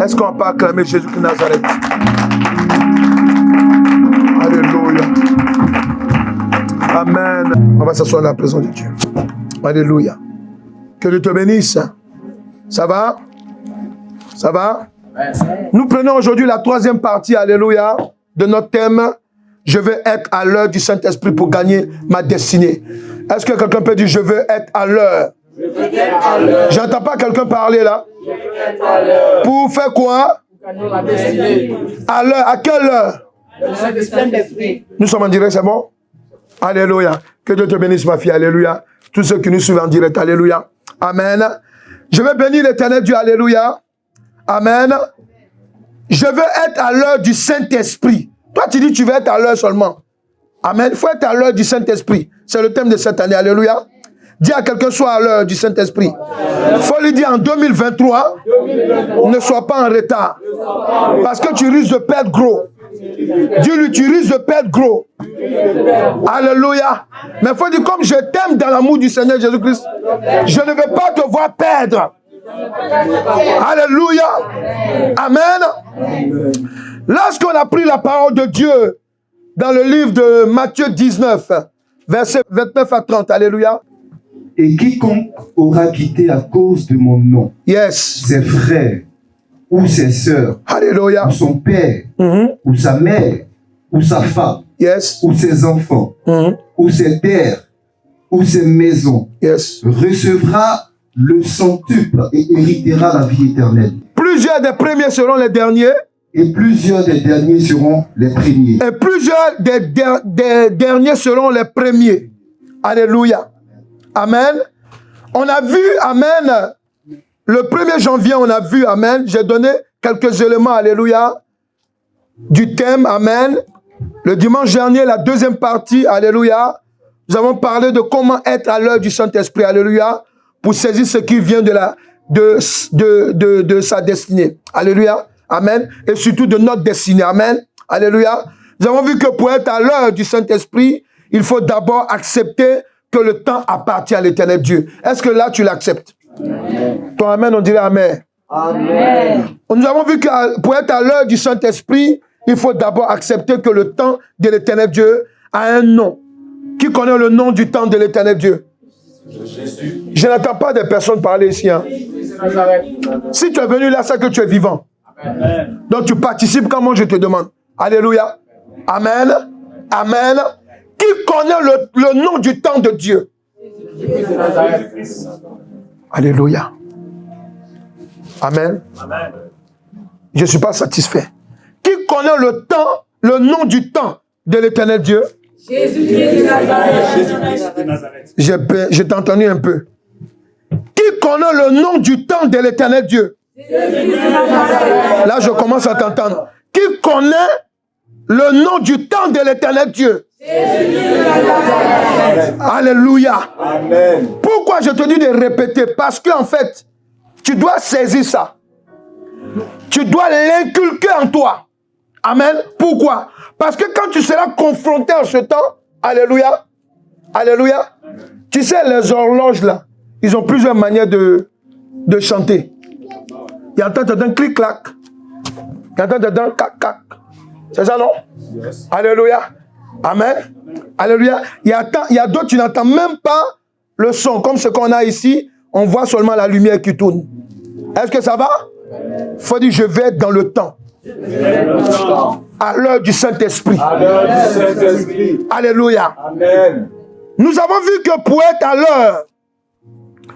Est-ce qu'on peut acclamer Jésus de Nazareth? Alléluia. Amen. On va s'asseoir dans la présence de Dieu. Alléluia. Que Dieu te bénisse. Ça va? Ça va? Nous prenons aujourd'hui la troisième partie, alléluia, de notre thème. Je veux être à l'heure du Saint-Esprit pour gagner ma destinée. Est-ce que quelqu'un peut dire je veux être à l'heure? J'entends pas quelqu'un parler là. Pour faire quoi? À l'heure. À quelle heure? Nous sommes en direct, c'est bon? Alléluia. Que Dieu te bénisse, ma fille. Alléluia. Tous ceux qui nous suivent en direct. Alléluia. Amen. Je vais bénir l'Éternel Dieu. Alléluia. Amen. Je veux être à l'heure du Saint-Esprit. Toi, tu dis que tu veux être à l'heure seulement. Amen. Il faut être à l'heure du Saint-Esprit. C'est le thème de cette année. Alléluia. Dis à quelqu'un, sois à l'heure du Saint-Esprit. Il faut lui dire en 2023, ne sois pas en retard. Parce que tu risques de perdre gros. Dis-lui, tu risques de perdre gros. Alléluia. Mais il faut dire, comme je t'aime dans l'amour du Seigneur Jésus-Christ, je ne veux pas te voir perdre. Alléluia. Amen. Lorsqu'on a pris la parole de Dieu dans le livre de Matthieu 19, versets 29 à 30, alléluia. Et quiconque aura quitté à cause de mon nom, ses frères, ou ses sœurs, alléluia, ou son père, ou sa mère, ou sa femme, ou ses enfants, ou ses terres, ou ses maisons, recevra le centuple et héritera la vie éternelle. Plusieurs des premiers seront les derniers. Et plusieurs des derniers seront les premiers. Et plusieurs des derniers seront les premiers. Alléluia. Amen. On a vu, amen, le 1er janvier, on a vu, amen, j'ai donné quelques éléments, alléluia, du thème, amen. Le dimanche dernier, la deuxième partie, alléluia, nous avons parlé de comment être à l'heure du Saint-Esprit, alléluia, pour saisir ce qui vient de sa destinée. Alléluia. Amen. Et surtout de notre destinée. Amen. Alléluia. Nous avons vu que pour être à l'heure du Saint-Esprit, il faut d'abord accepter que le temps appartient à l'Éternel Dieu. Est-ce que là, tu l'acceptes? Ton amen, on dirait amen. Amen. Nous avons vu que pour être à l'heure du Saint-Esprit, il faut d'abord accepter que le temps de l'Éternel Dieu a un nom. Qui connaît le nom du temps de l'Éternel Dieu? Jésus. Je n'entends pas des personnes parler ici. Hein. Si tu es venu là, c'est que tu es vivant. Amen. Donc tu participes quand moi je te demande. Alléluia. Amen. Amen. Qui connaît le nom du temps de Dieu? Alléluia. Amen. Amen. Je ne suis pas satisfait. Qui connaît le nom du temps de l'Éternel Dieu? Jésus-Christ de Nazareth. Je t'ai entendu un peu. Qui connaît le nom du temps de l'Éternel Dieu? Là, je commence à t'entendre. Qui connaît le nom du temps de l'Éternel Dieu? Alléluia. Amen. Pourquoi je te dis de répéter? Parce qu'en fait, tu dois saisir ça. Tu dois l'inculquer en toi. Amen. Pourquoi? Parce que quand tu seras confronté en ce temps, alléluia, alléluia, tu sais, les horloges là, ils ont plusieurs manières de chanter. Il y a un clic-clac. Il y a un cac-cac. C'est ça, non? Yes. Alléluia. Amen. Alléluia. Il y a d'autres, tu n'entends même pas le son. Comme ce qu'on a ici, on voit seulement la lumière qui tourne. Est-ce que ça va? Il faut dire, je vais être dans le temps. À l'heure du Saint-Esprit. Alléluia. Amen. Nous avons vu que pour être à l'heure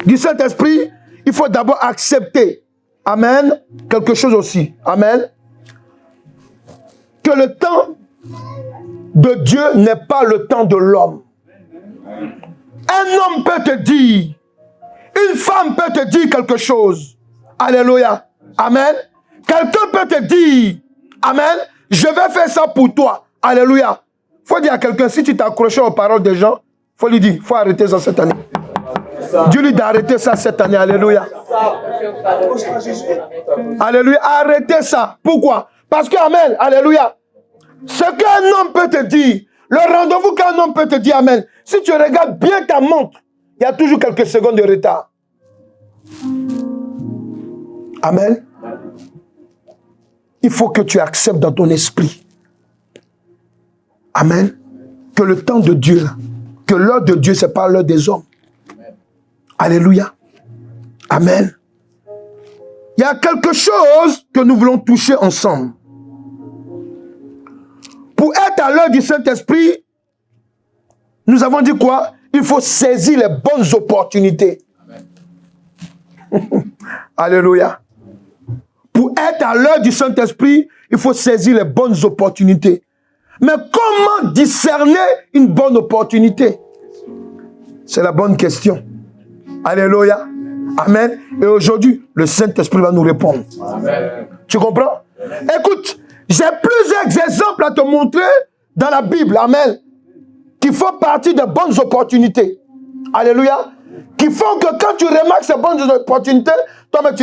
du Saint-Esprit, il faut d'abord accepter, amen, quelque chose aussi, amen, que le temps de Dieu n'est pas le temps de l'homme. Un homme peut te dire, une femme peut te dire quelque chose, alléluia, amen. Quelqu'un peut te dire, amen, je vais faire ça pour toi, alléluia. Il faut dire à quelqu'un, si tu t'accroches aux paroles des gens, il faut lui dire, il faut arrêter ça cette année. Dis-lui d'arrêter ça cette année, alléluia. Alléluia, arrêtez ça. Pourquoi? Parce que, amen, alléluia, ce qu'un homme peut te dire, le rendez-vous qu'un homme peut te dire, amen, si tu regardes bien ta montre, il y a toujours quelques secondes de retard. Amen. il faut que tu acceptes dans ton esprit. Amen. Que le temps de Dieu, que l'heure de Dieu, ce n'est pas l'heure des hommes. Amen. Alléluia. Amen. Il y a quelque chose que nous voulons toucher ensemble. Pour être à l'heure du Saint-Esprit, nous avons dit quoi? Il faut saisir les bonnes opportunités. Amen. Alléluia. Pour être à l'heure du Saint-Esprit, il faut saisir les bonnes opportunités. Mais comment discerner une bonne opportunité? C'est la bonne question. Alléluia. Amen. Et aujourd'hui, le Saint-Esprit va nous répondre. Amen. Tu comprends? Amen. Écoute, j'ai plusieurs exemples à te montrer dans la Bible. Amen. Qui font partie de bonnes opportunités. Alléluia. Qui font que quand tu remarques ces bonnes opportunités, toi-même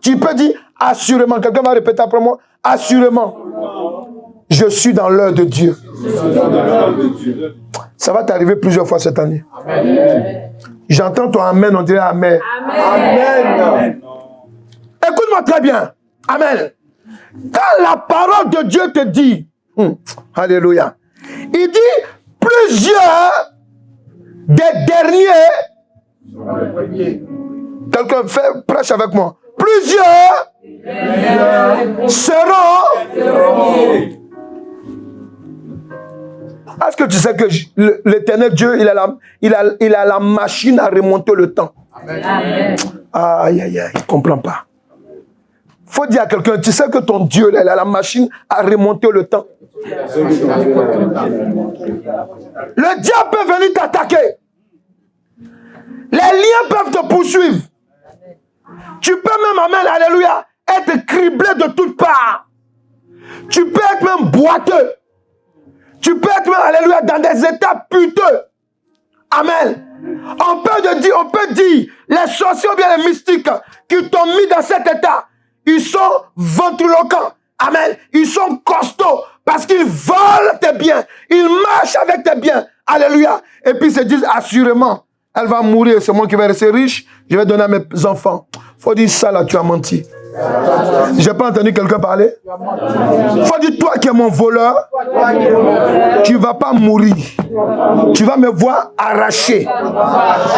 tu peux dire assurément. Quelqu'un va répéter après moi. Assurément. Je suis dans l'heure de Dieu. Ça va t'arriver plusieurs fois cette année. Amen. J'entends ton amen, on dirait amen. Amen. Amen. Écoute-moi très bien. Amen. Quand la parole de Dieu te dit, alléluia, il dit plusieurs des derniers. Quelqu'un prêche avec moi. Plusieurs seront. Est-ce que tu sais que l'Éternel Dieu, il a la machine à remonter le temps? Amen. Aïe, aïe, aïe, il ne comprend pas. Il faut dire à quelqu'un, tu sais que ton Dieu, il a la machine à remonter le temps. Le diable peut venir t'attaquer. Les liens peuvent te poursuivre. Tu peux même, amen, alléluia, être criblé de toutes parts. Tu peux être même boiteux. Tu peux être, alléluia, dans des états puteux. Amen. On peut dire, les sorciers ou bien les mystiques qui t'ont mis dans cet état, ils sont ventriloquents. Amen. Ils sont costauds parce qu'ils volent tes biens. Ils marchent avec tes biens. Alléluia. Et puis ils se disent, assurément, elle va mourir. C'est moi qui vais rester riche. Je vais donner à mes enfants. Faut dire ça là, tu as menti. J'ai pas entendu quelqu'un parler. Faut dire, toi qui es mon voleur, tu vas pas mourir. Tu vas me voir arracher.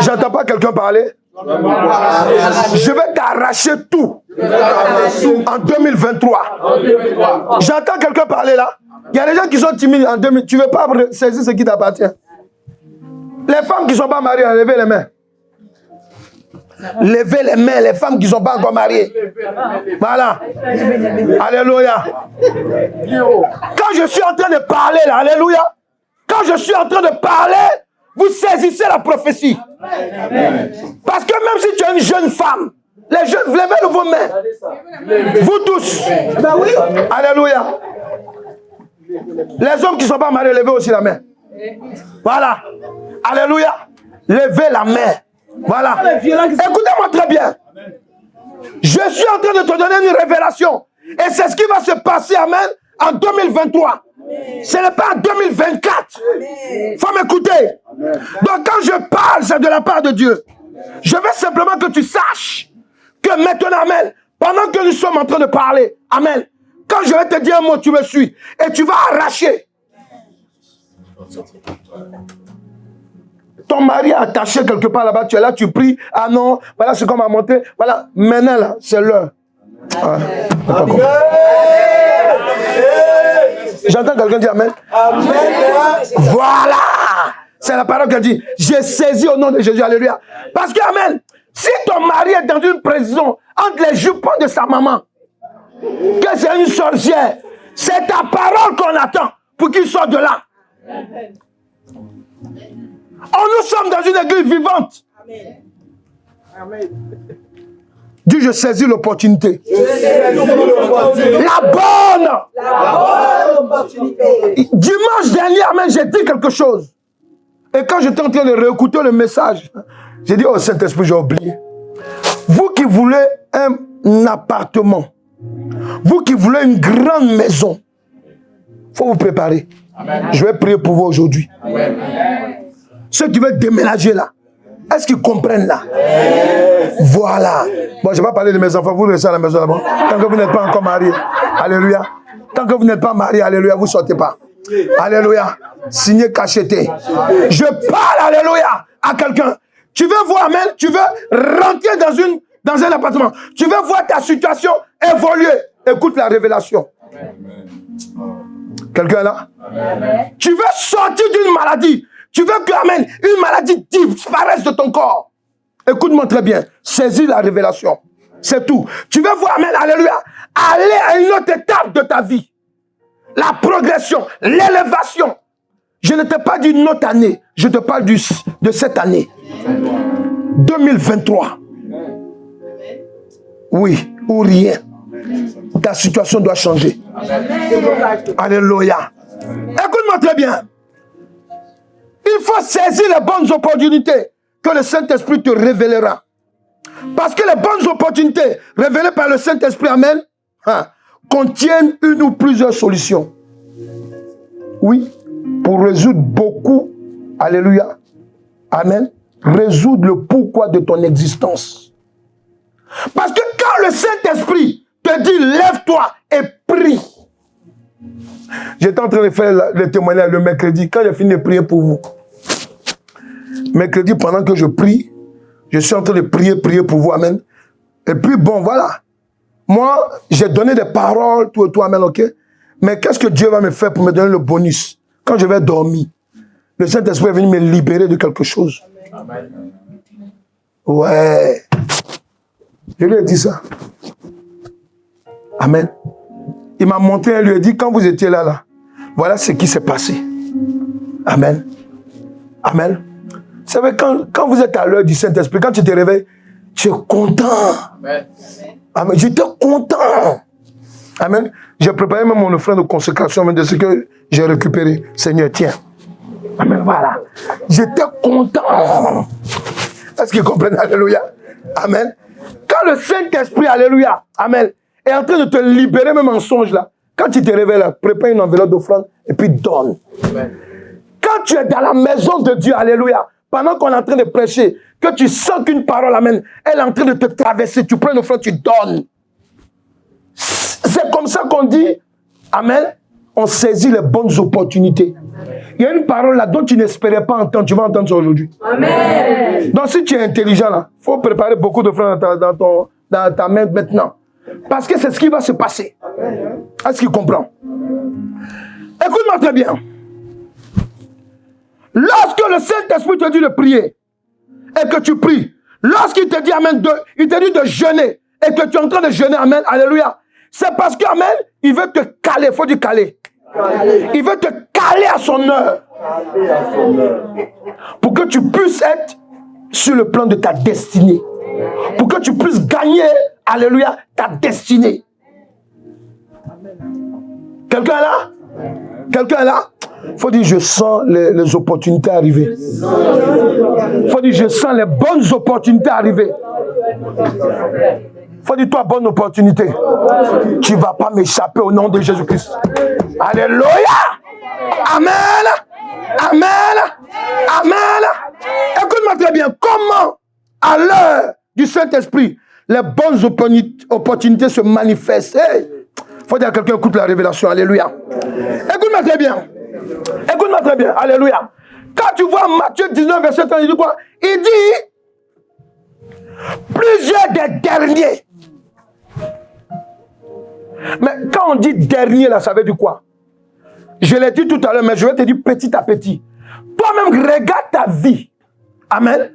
J'entends pas quelqu'un parler. Je vais t'arracher tout en 2023. J'entends quelqu'un parler là. Il y a des gens qui sont timides en 2000. Tu veux pas saisir ce qui t'appartient. Les femmes qui ne sont pas mariées, levez les mains. Levez les mains, les femmes qui ne sont pas encore mariées. Voilà. Alléluia. Quand je suis en train de parler, là, alléluia. Quand je suis en train de parler, vous saisissez la prophétie. Parce que même si tu es une jeune femme, les jeunes, levez vos mains. Vous tous. Alléluia. Les hommes qui ne sont pas mariés, levez aussi la main. Voilà. Alléluia. Levez la main. Voilà. Écoutez-moi très bien. Je suis en train de te donner une révélation. Et c'est ce qui va se passer, amen, en 2023. Ce n'est pas en 2024. Il faut m'écouter. Donc quand je parle, c'est de la part de Dieu. Je veux simplement que tu saches que maintenant, amen, pendant que nous sommes en train de parler, amen, quand je vais te dire un mot, tu me suis. Et tu vas arracher. Ton mari est attaché quelque part là-bas, tu es là, tu pries. Ah non, voilà ce qu'on m'a montré. Voilà, maintenant là, c'est l'heure. Ah, j'entends quelqu'un dire amen. Amen. Voilà. C'est la parole qu'elle dit. J'ai saisi au nom de Jésus. Alléluia. Parce que, amen, si ton mari est dans une prison entre les jupons de sa maman, que c'est une sorcière, c'est ta parole qu'on attend pour qu'il sorte de là. Amen. Nous sommes dans une église vivante. Amen. Amen. Dis, je saisis l'opportunité. La bonne opportunité. Dimanche dernier, amen, j'ai dit quelque chose. Et quand j'étais en train de réécouter le message, j'ai dit, oh Saint-Esprit, j'ai oublié. Vous qui voulez un appartement, vous qui voulez une grande maison, il faut vous préparer. Amen. Je vais prier pour vous aujourd'hui. Ceux qui veulent déménager là, Est-ce qu'ils comprennent là? Voilà. Bon, je ne vais pas parler de mes enfants, vous restez à la maison là-bas. Tant que vous n'êtes pas encore mariés. Alléluia. Tant que vous n'êtes pas mariés, alléluia, vous ne sortez pas. Alléluia. Signez cacheté. Je parle, alléluia, à quelqu'un. Tu veux voir, amen, tu veux rentrer dans un appartement. Tu veux voir ta situation évoluer. Écoute la révélation. Quelqu'un là? Amen. Tu veux sortir d'une maladie. Tu veux que, amen, une maladie disparaisse de ton corps. Écoute-moi très bien. Saisis la révélation. C'est tout. Tu veux voir, amen, alléluia, aller à une autre étape de ta vie. La progression, l'élévation. Je ne t'ai pas dit une autre année. Je te parle de cette année. 2023. Oui, ou rien. Ta situation doit changer. Alléluia. Écoute-moi très bien. Il faut saisir les bonnes opportunités que le Saint-Esprit te révélera. Parce que les bonnes opportunités révélées par le Saint-Esprit, amen, contiennent une ou plusieurs solutions. Oui, pour résoudre beaucoup, alléluia, amen, résoudre le pourquoi de ton existence. Parce que quand le Saint-Esprit te dit lève-toi et prie. J'étais en train de faire le témoignage le mercredi, quand j'ai fini de prier pour vous. Mercredi, pendant que je prie, je suis en train de prier pour vous, amen. Et puis bon, voilà. Moi, j'ai donné des paroles, tout et tout, amen, ok? Mais qu'est-ce que Dieu va me faire pour me donner le bonus? Quand je vais dormir, le Saint-Esprit est venu me libérer de quelque chose. Amen. Ouais. Je lui ai dit ça. Amen. Il m'a montré, il lui a dit, quand vous étiez là, voilà ce qui s'est passé. Amen. Amen. Vous savez, quand vous êtes à l'heure du Saint-Esprit, quand tu te réveilles, tu es content. Amen. Amen. J'étais content. Amen. J'ai préparé même mon offrande de consécration de ce que j'ai récupéré. Seigneur, tiens. Amen. Voilà. J'étais content. Est-ce qu'ils comprennent? Alléluia. Amen. Quand le Saint-Esprit, alléluia, amen, est en train de te libérer même en songe là, quand tu te réveilles là, prépare une enveloppe d'offrande et puis donne. Amen. Quand tu es dans la maison de Dieu, alléluia, pendant qu'on est en train de prêcher, que tu sens qu'une parole, amen, elle est en train de te traverser, tu prends une offrande, tu donnes. C'est comme ça qu'on dit, amen, on saisit les bonnes opportunités. Il y a une parole là dont tu n'espérais pas entendre, tu vas entendre ça aujourd'hui. Amen. Donc si tu es intelligent là, il faut préparer beaucoup d'offrandes dans ta main maintenant. Parce que c'est ce qui va se passer. Est-ce qu'il comprend? Écoute-moi très bien. Lorsque le Saint-Esprit te dit de prier et que tu pries, lorsqu'il te dit amen, il te dit de jeûner et que tu es en train de jeûner, amen, alléluia, c'est parce que, amen, il veut te caler, il faut dire caler. Il veut te caler à son heure. Pour que tu puisses être sur le plan de ta destinée. Pour que tu puisses gagner, alléluia, ta destinée. Quelqu'un est là? Quelqu'un est là? Il faut dire, je sens les opportunités arriver. Il faut dire, je sens les bonnes opportunités arriver. Il faut dire, toi, bonne opportunité. Tu ne vas pas m'échapper au nom de Jésus-Christ. Alléluia. Amen. Amen. Amen. Écoute-moi très bien. Comment, à l'heure du Saint-Esprit, les bonnes opportunités se manifestent? Il faut dire à quelqu'un, écoute la révélation. Alléluia. Écoute-moi très bien. Écoute-moi très bien. Alléluia. Quand tu vois Matthieu 19, verset 30, il dit quoi? Il dit plusieurs des derniers. Mais quand on dit dernier, là, ça veut dire quoi? Je l'ai dit tout à l'heure, mais je vais te dire petit à petit. Toi-même, regarde ta vie. Amen.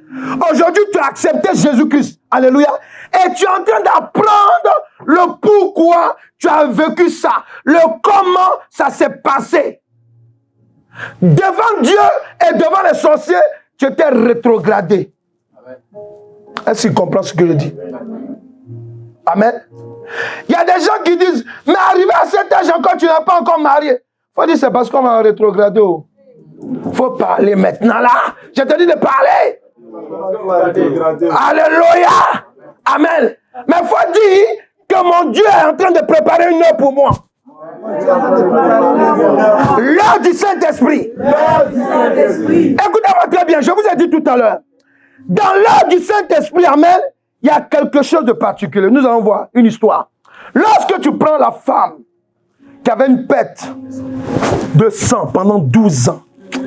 Aujourd'hui, tu as accepté Jésus-Christ. Alléluia. Et tu es en train d'apprendre le pourquoi tu as vécu ça. Le comment ça s'est passé. Devant Dieu et devant les sorciers, tu étais rétrogradé. Est-ce qu'il comprend ce que je dis? Amen. Il y a des gens qui disent, mais arrivé à cet âge encore, tu n'es pas encore marié. Il faut dire, c'est parce qu'on va rétrograder. Il faut parler maintenant là. Je te dis de parler. Alléluia. Amen. Mais il faut dire que mon Dieu est en train de préparer une heure pour moi. L'heure du Saint-Esprit. Écoutez-moi très bien, je vous ai dit tout à l'heure. dans l'œuvre du Saint-Esprit, amen, il y a quelque chose de particulier. Nous allons voir une histoire. Lorsque tu prends la femme qui avait une pète de sang pendant 12 ans,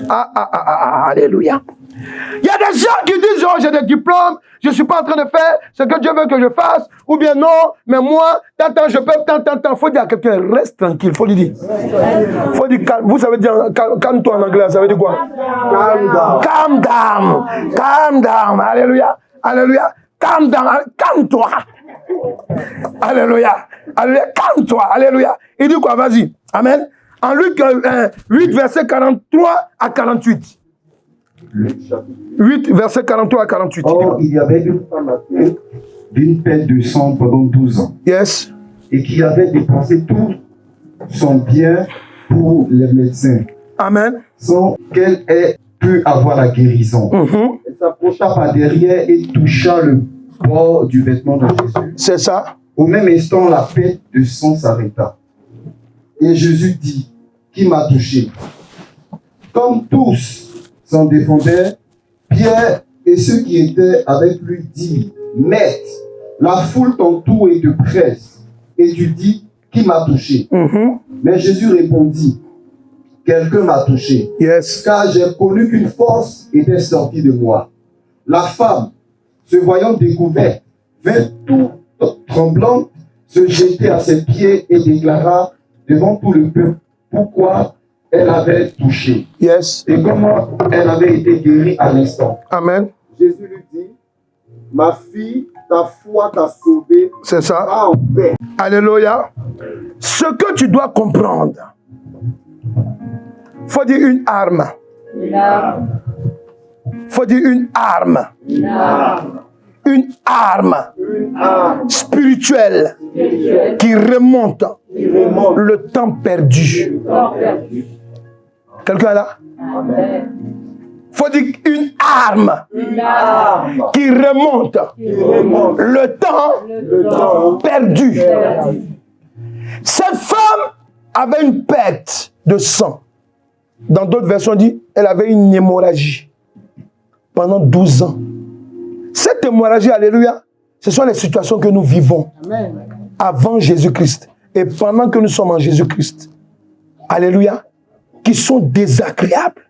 alléluia. Il y a des gens qui disent, oh, j'ai des diplômes, je ne suis pas en train de faire ce que Dieu veut que je fasse, ou bien non, mais moi, tant, je peux, tant. Il faut dire à quelqu'un, reste tranquille, il faut lui dire. Faut dire calme. Vous savez dire, calme-toi en anglais, ça veut dire quoi? Calm down. Calm down. Alléluia. Alléluia. Calm down. Calme-toi. Alléluia. Alléluia. Calme-toi. Alléluia. Il dit quoi? Vas-y. Amen. En Luc 8, verset 43 à 48. 8, verset 43 à 48. Or, il y avait une femme atteinte d'une pète de sang pendant 12 ans. Yes. Et qui avait dépensé tout son bien pour les médecins. Amen. Sans qu'elle ait pu avoir la guérison. Elle s'approcha par derrière et toucha le bord du vêtement de Jésus. C'est ça. Au même instant, la pète de sang s'arrêta. Et Jésus dit, qui m'a touché? Comme tous s'en défendaient, Pierre et ceux qui étaient avec lui dirent, Maître, la foule t'entoure et te presse, et tu dis, qui m'a touché? Mais Jésus répondit, quelqu'un m'a touché, car j'ai connu qu'une force était sortie de moi. La femme, se voyant découverte, vint tout tremblante se jeter à ses pieds et déclara devant tout le peuple pourquoi elle avait touché. Et comment elle avait été guérie à l'instant. Amen. Jésus lui dit, ma fille, ta foi t'a sauvée. C'est ça. Va en paix. Alléluia. Ce que tu dois comprendre, faut dire une arme. Faut dire une arme. Une arme spirituelle qui remonte le temps perdu. Quelqu'un là? Faut dire une arme qui remonte le temps perdu. Cette femme avait une perte de sang. Dans d'autres versions, on dit elle avait une hémorragie pendant 12 ans. Cette hémorragie, alléluia, ce sont les situations que nous vivons avant Jésus-Christ et pendant que nous sommes en Jésus-Christ. Alléluia, qui sont désagréables.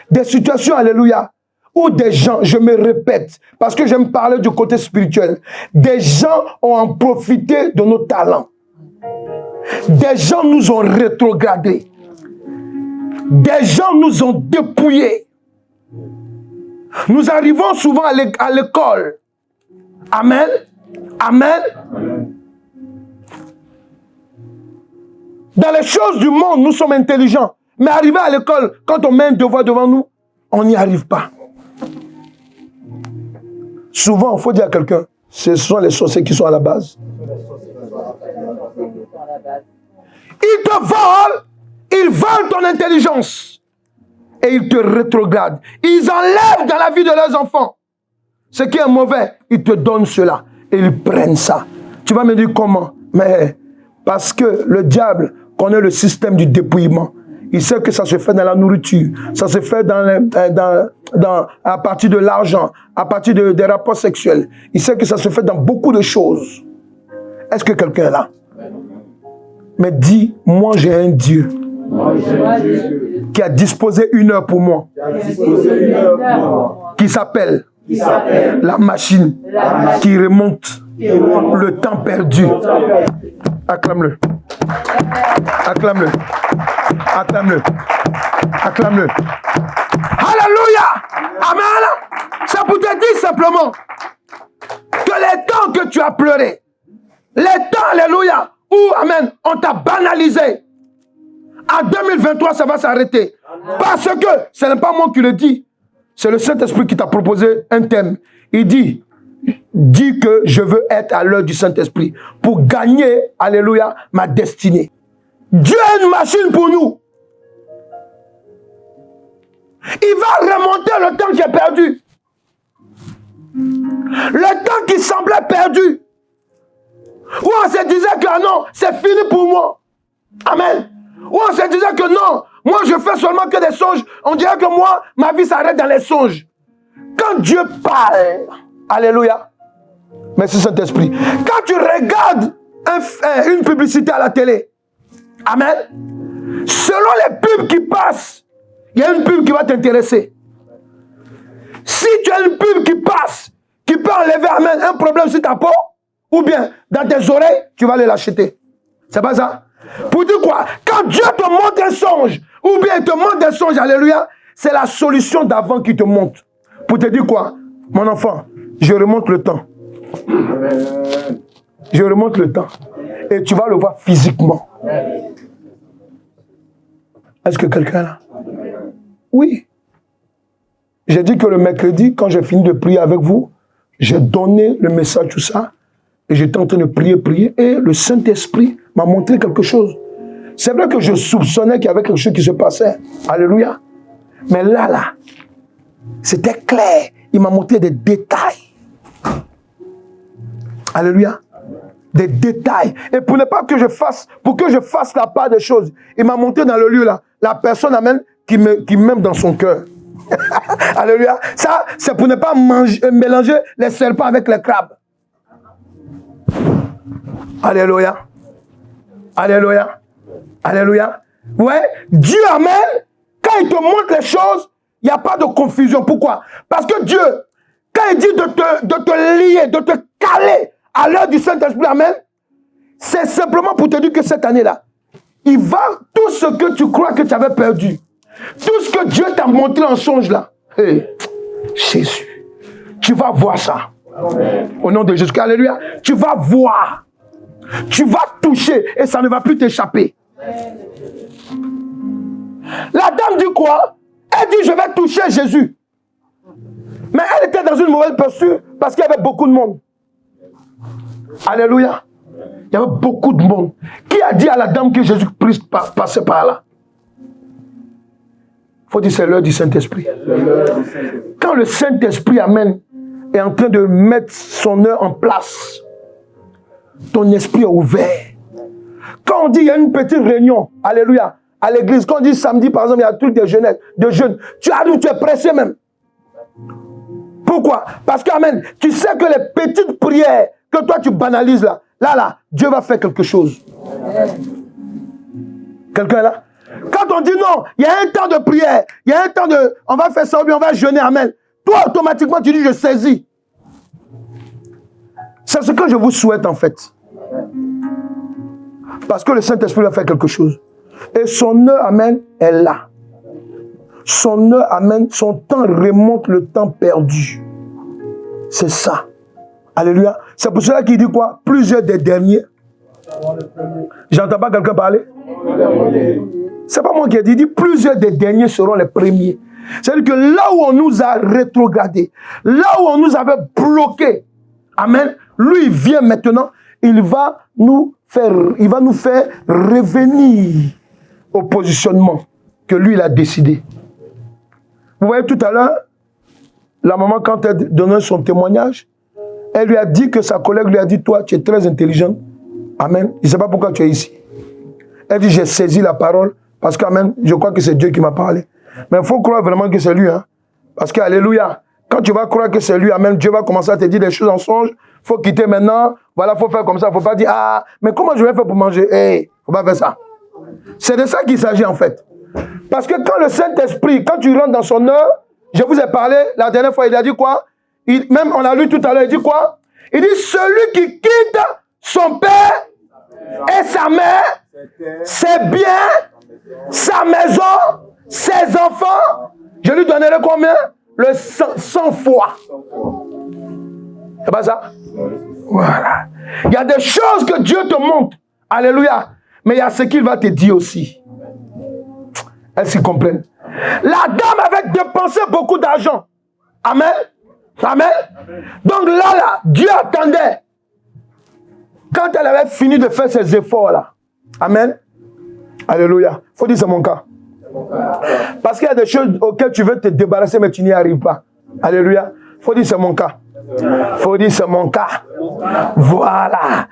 Des situations, alléluia, où des gens, je me répète, parce que j'aime parler du côté spirituel, des gens ont en profité de nos talents. Des gens nous ont rétrogradés. Des gens nous ont dépouillés. Nous arrivons souvent à l'école. Amen. Amen. Dans les choses du monde, nous sommes intelligents. Mais arriver à l'école, quand on met un devoir devant nous, on n'y arrive pas. Souvent, il faut dire à quelqu'un, ce sont les sorciers qui sont à la base. Ils te volent, ils volent ton intelligence. Et ils te rétrogradent. Ils enlèvent dans la vie de leurs enfants. Ce qui est mauvais, ils te donnent cela. Et ils prennent ça. Tu vas me dire comment? Mais parce que le diable connaît le système du dépouillement. Il sait que ça se fait dans la nourriture. Ça se fait à partir de l'argent, à partir des rapports sexuels. Il sait que ça se fait dans beaucoup de choses. Est-ce que quelqu'un est là? Mais dis, moi j'ai un Dieu. Qui a disposé une heure pour moi. Qui s'appelle la machine qui remonte le temps perdu. Acclame-le. Acclame-le. Acclame-le. Acclame-le. Alléluia. Amen. Ça pour te dire simplement que les temps que tu as pleuré, les temps, alléluia, où, amen, on t'a banalisé, en 2023, ça va s'arrêter. Parce que ce n'est pas moi qui le dis. C'est le Saint-Esprit qui t'a proposé un thème. Il dit que je veux être à l'heure du Saint-Esprit pour gagner, alléluia, ma destinée. Dieu a une machine pour nous. Il va remonter le temps que j'ai perdu. Le temps qui semblait perdu. Où on se disait que non, c'est fini pour moi. Amen. Où on se disait que non, moi je fais seulement que des songes. On dirait que moi, ma vie s'arrête dans les songes. quand Dieu parle, alléluia, merci Saint-Esprit, quand tu regardes une publicité à la télé, amen, selon les pubs qui passent, il y a une pub qui va t'intéresser. Si tu as une pub qui passe, qui peut enlever, amen, un problème sur ta peau, ou bien dans tes oreilles, tu vas aller l'acheter. C'est pas ça? Pour dire quoi? Quand Dieu te montre un songe, ou bien il te montre un songe, alléluia, c'est la solution d'avant qui te montre. Pour te dire quoi? Mon enfant, je remonte le temps. Je remonte le temps. Et tu vas le voir physiquement. Est-ce que quelqu'un est là? Oui. J'ai dit que le mercredi, quand j'ai fini de prier avec vous, j'ai donné le message, tout ça, et j'étais en train de prier, et le Saint-Esprit m'a montré quelque chose. C'est vrai que je soupçonnais qu'il y avait quelque chose qui se passait. Alléluia. Mais là, c'était clair. Il m'a montré des détails. Alléluia. Des détails. Et pour ne pas que je fasse, pour que je fasse la part des choses, il m'a montré dans le lieu là, la personne amène qui m'aime dans son cœur. Alléluia. Ça, c'est pour ne pas mélanger les serpents avec les crabes. Alléluia. Alléluia. Alléluia. Ouais, Dieu amène, quand il te montre les choses, il n'y a pas de confusion. Pourquoi? Parce que Dieu, quand il dit de te lier, de te caler à l'heure du Saint-Esprit, amen, c'est simplement pour te dire que cette année-là, il va, tout ce que tu crois que tu avais perdu, tout ce que Dieu t'a montré en songe là, hey, Jésus, tu vas voir ça. Amen. Au nom de Jésus, alléluia, tu vas voir, tu vas toucher et ça ne va plus t'échapper. La dame dit quoi? Elle dit je vais toucher Jésus. Mais elle était dans une mauvaise posture parce qu'il y avait beaucoup de monde. Alléluia. Il y avait beaucoup de monde. Qui a dit à la dame que Jésus passait par là? Il faut dire c'est l'heure du Saint-Esprit. Quand le Saint-Esprit amène, est en train de mettre son heure en place, ton esprit est ouvert. Quand on dit il y a une petite réunion, alléluia, à l'église, quand on dit samedi par exemple, il y a tout des jeunes, tu arrives, tu es pressé même. Pourquoi? Parce que, amen, tu sais que les petites prières que toi tu banalises là, Dieu va faire quelque chose. Quelqu'un est là? Quand on dit non, il y a un temps de prière, il y a un temps de, on va faire ça, on va jeûner, amen. Toi, automatiquement, tu dis, je saisis. C'est ce que je vous souhaite, en fait. Parce que le Saint-Esprit va faire quelque chose. Et son heure, amen, est là. Son heure, amen, son temps remonte le temps perdu. C'est ça. Alléluia. C'est pour cela qu'il dit quoi? Plusieurs des derniers. J'entends pas quelqu'un parler? C'est pas moi qui ai dit. Il dit plusieurs des derniers seront les premiers. C'est-à-dire que là où on nous a rétrogradés, là où on nous avait bloqués, amen, lui il vient maintenant, il va nous faire revenir au positionnement que lui il a décidé. Vous voyez tout à l'heure, la maman quand elle donnait son témoignage, elle lui a dit que sa collègue lui a dit, toi tu es très intelligent, amen, je ne sais pas pourquoi tu es ici. Elle dit, j'ai saisi la parole, parce que, amen, je crois que c'est Dieu qui m'a parlé. Mais il faut croire vraiment que c'est lui. Hein? Parce que, alléluia, quand tu vas croire que c'est lui, amen, Dieu va commencer à te dire des choses en songe. Il faut quitter maintenant. Voilà, il faut faire comme ça. Il ne faut pas dire, ah, mais comment je vais faire pour manger? Il ne faut pas faire ça. C'est de ça qu'il s'agit en fait. Parce que quand le Saint-Esprit, quand tu rentres dans son heure, je vous ai parlé la dernière fois, il a dit quoi? Même on a lu tout à l'heure, il dit quoi? Il dit, celui qui quitte son père et sa mère, ses biens, sa maison, ses enfants, je lui donnerai combien? Le 100 fois. C'est pas ça? Voilà. Il y a des choses que Dieu te montre. Alléluia. Mais il y a ce qu'il va te dire aussi. Est-ce qu'ils comprennent? La dame avait dépensé beaucoup d'argent. Amen. Amen. Donc là, Dieu attendait. Quand elle avait fini de faire ses efforts là. Amen. Alléluia. Il faut dire c'est mon cas. Parce qu'il y a des choses auxquelles tu veux te débarrasser, mais tu n'y arrives pas. Alléluia. Il faut dire c'est mon cas. Il faut dire c'est mon cas. Voilà.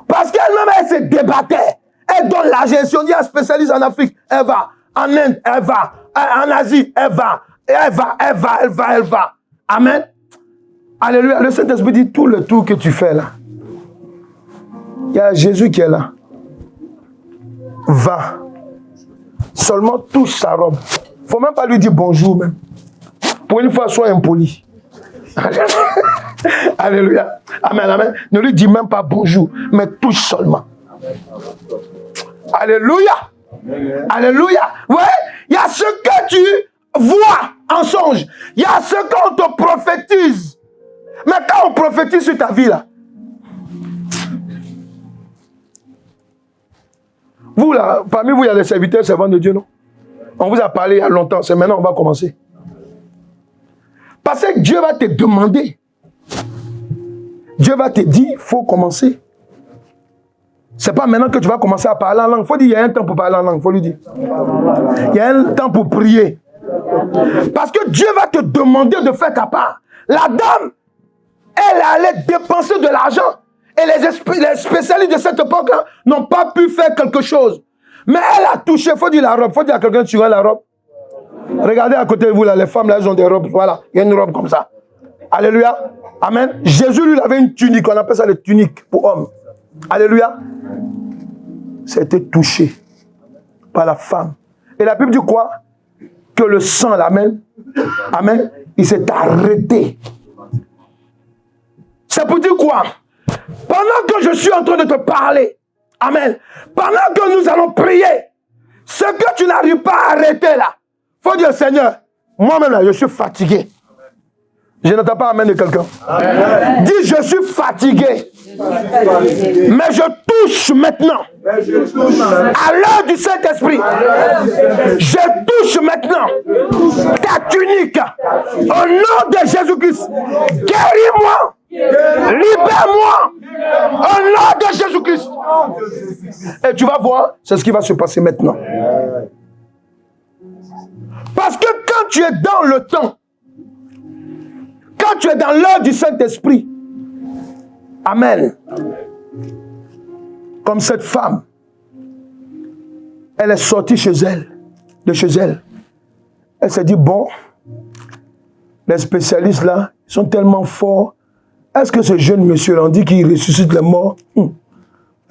Parce qu'elle-même, elle se débattait. Elle donne la gestion. Il y a un spécialiste en Afrique. Elle va. En Inde, elle va. En Asie, elle va. Elle va. Amen. Alléluia. Le Saint-Esprit dit tout le tour que tu fais là. Il y a Jésus qui est là. Va. Seulement touche sa robe. Il ne faut même pas lui dire bonjour même. Pour une fois, sois impoli. Alléluia. Amen, amen. Ne lui dis même pas bonjour, mais touche seulement. Alléluia. Alléluia. Ouais, il y a ce que tu vois en songe. Il y a ce qu'on te prophétise. Mais quand on prophétise sur ta vie là, vous là, parmi vous, il y a des serviteurs servants de Dieu, non? On vous a parlé il y a longtemps, c'est maintenant on va commencer. Parce que Dieu va te demander. Dieu va te dire, il faut commencer. C'est pas maintenant que tu vas commencer à parler en langue. Il faut dire, il y a un temps pour parler en langue, il faut lui dire. Il y a un temps pour prier. Parce que Dieu va te demander de faire ta part. La dame, elle allait dépenser de l'argent. Et les spécialistes de cette époque-là n'ont pas pu faire quelque chose. Mais elle a touché, il faut dire la robe. Il faut dire à quelqu'un, tu vois la robe. Regardez à côté de vous, là, les femmes, là, elles ont des robes. Voilà, il y a une robe comme ça. Alléluia. Amen. Jésus, lui, il avait une tunique. On appelle ça les tuniques pour hommes. Alléluia. C'était touché par la femme. Et la Bible dit quoi? Que le sang, l'amen, amen, il s'est arrêté. C'est pour dire quoi? Pendant que je suis en train de te parler, amen, pendant que nous allons prier, ce que tu n'arrives pas à arrêter là, il faut dire, Seigneur, moi-même là, je suis fatigué. Je n'entends pas amen de quelqu'un. Dis, je suis fatigué. Mais je touche maintenant. À l'heure du Saint-Esprit. Je touche maintenant ta tunique. Au nom de Jésus-Christ. Guéris-moi. Libère-moi. Au nom de Jésus-Christ. Et tu vas voir, c'est ce qui va se passer maintenant. Parce que quand tu es dans le temps, quand tu es dans l'heure du Saint-Esprit, amen, comme cette femme, elle est sortie de chez elle. Elle s'est dit, bon, les spécialistes là, ils sont tellement forts. Est-ce que ce jeune monsieur là, on dit qu'il ressuscite les morts?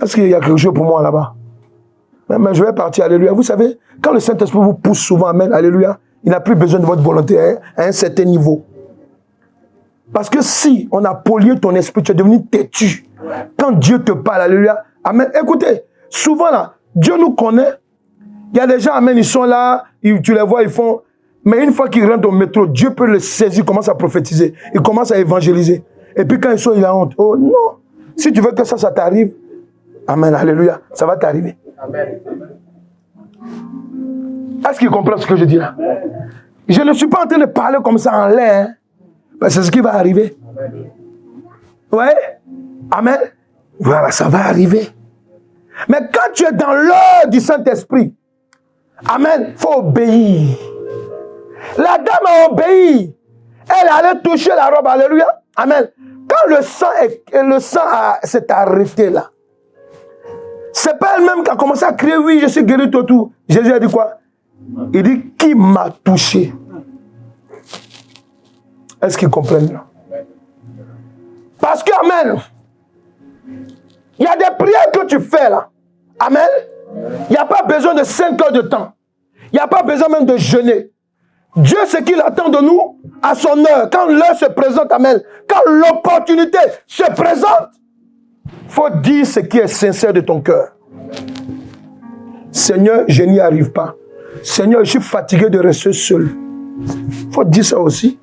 Est-ce qu'il y a quelque chose pour moi là-bas? Mais je vais partir, alléluia. Vous savez, quand le Saint-Esprit vous pousse souvent, amen, alléluia, il n'a plus besoin de votre volonté à un certain niveau. Parce que si on a pollué ton esprit, tu es devenu têtu. Quand Dieu te parle, alléluia, amen. Écoutez, souvent là, Dieu nous connaît. Il y a des gens, amen, ils sont là, tu les vois, ils font. Mais une fois qu'ils rentrent au métro, Dieu peut les saisir, commence à prophétiser, il commence à évangéliser. Et puis quand ils sont, il a honte. Oh non, si tu veux que ça t'arrive, amen, alléluia, ça va t'arriver. Amen. Est-ce qu'il comprend ce que je dis là? Je ne suis pas en train de parler comme ça en l'air. Hein. C'est ce qui va arriver. Ouais. Amen. Voilà, ça va arriver. Mais quand tu es dans l'heure du Saint-Esprit, amen, il faut obéir. La dame a obéi. Elle allait toucher la robe, alléluia. Amen. Quand le sang s'est arrêté là, c'est pas elle-même qui a commencé à crier, oui, je suis guéri, tout. Jésus a dit quoi? Il dit, qui m'a touché? Est-ce qu'ils comprennent? Parce que, amen, il y a des prières que tu fais là. Amen. Il n'y a pas besoin de 5 heures de temps. Il n'y a pas besoin même de jeûner. Dieu, ce qu'il attend de nous, à son heure, quand l'heure se présente, amen, quand l'opportunité se présente, il faut dire ce qui est sincère de ton cœur. Seigneur, je n'y arrive pas. Seigneur, je suis fatigué de rester seul. Il faut dire ça aussi.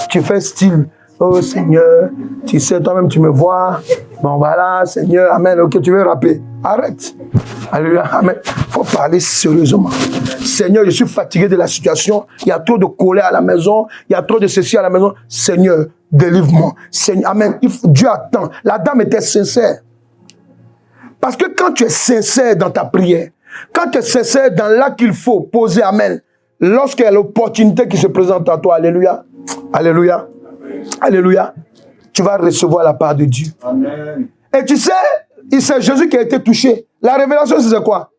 Tu fais style, oh Seigneur, tu sais, toi-même tu me vois. Bon voilà, Seigneur, amen, ok, tu veux rapper. Arrête. Alléluia, amen. Il faut parler sérieusement. Seigneur, je suis fatigué de la situation. Il y a trop de colère à la maison. Il y a trop de ceci à la maison. Seigneur, délivre-moi. Seigneur, amen. Dieu attend. La dame était sincère. Parce que quand tu es sincère dans ta prière, quand tu es sincère dans là qu'il faut poser, amen, lorsqu'il y a l'opportunité qui se présente à toi, alléluia, alléluia, alléluia, tu vas recevoir la part de Dieu. Amen. Et tu sais, c'est Jésus qui a été touché. La révélation, c'est quoi?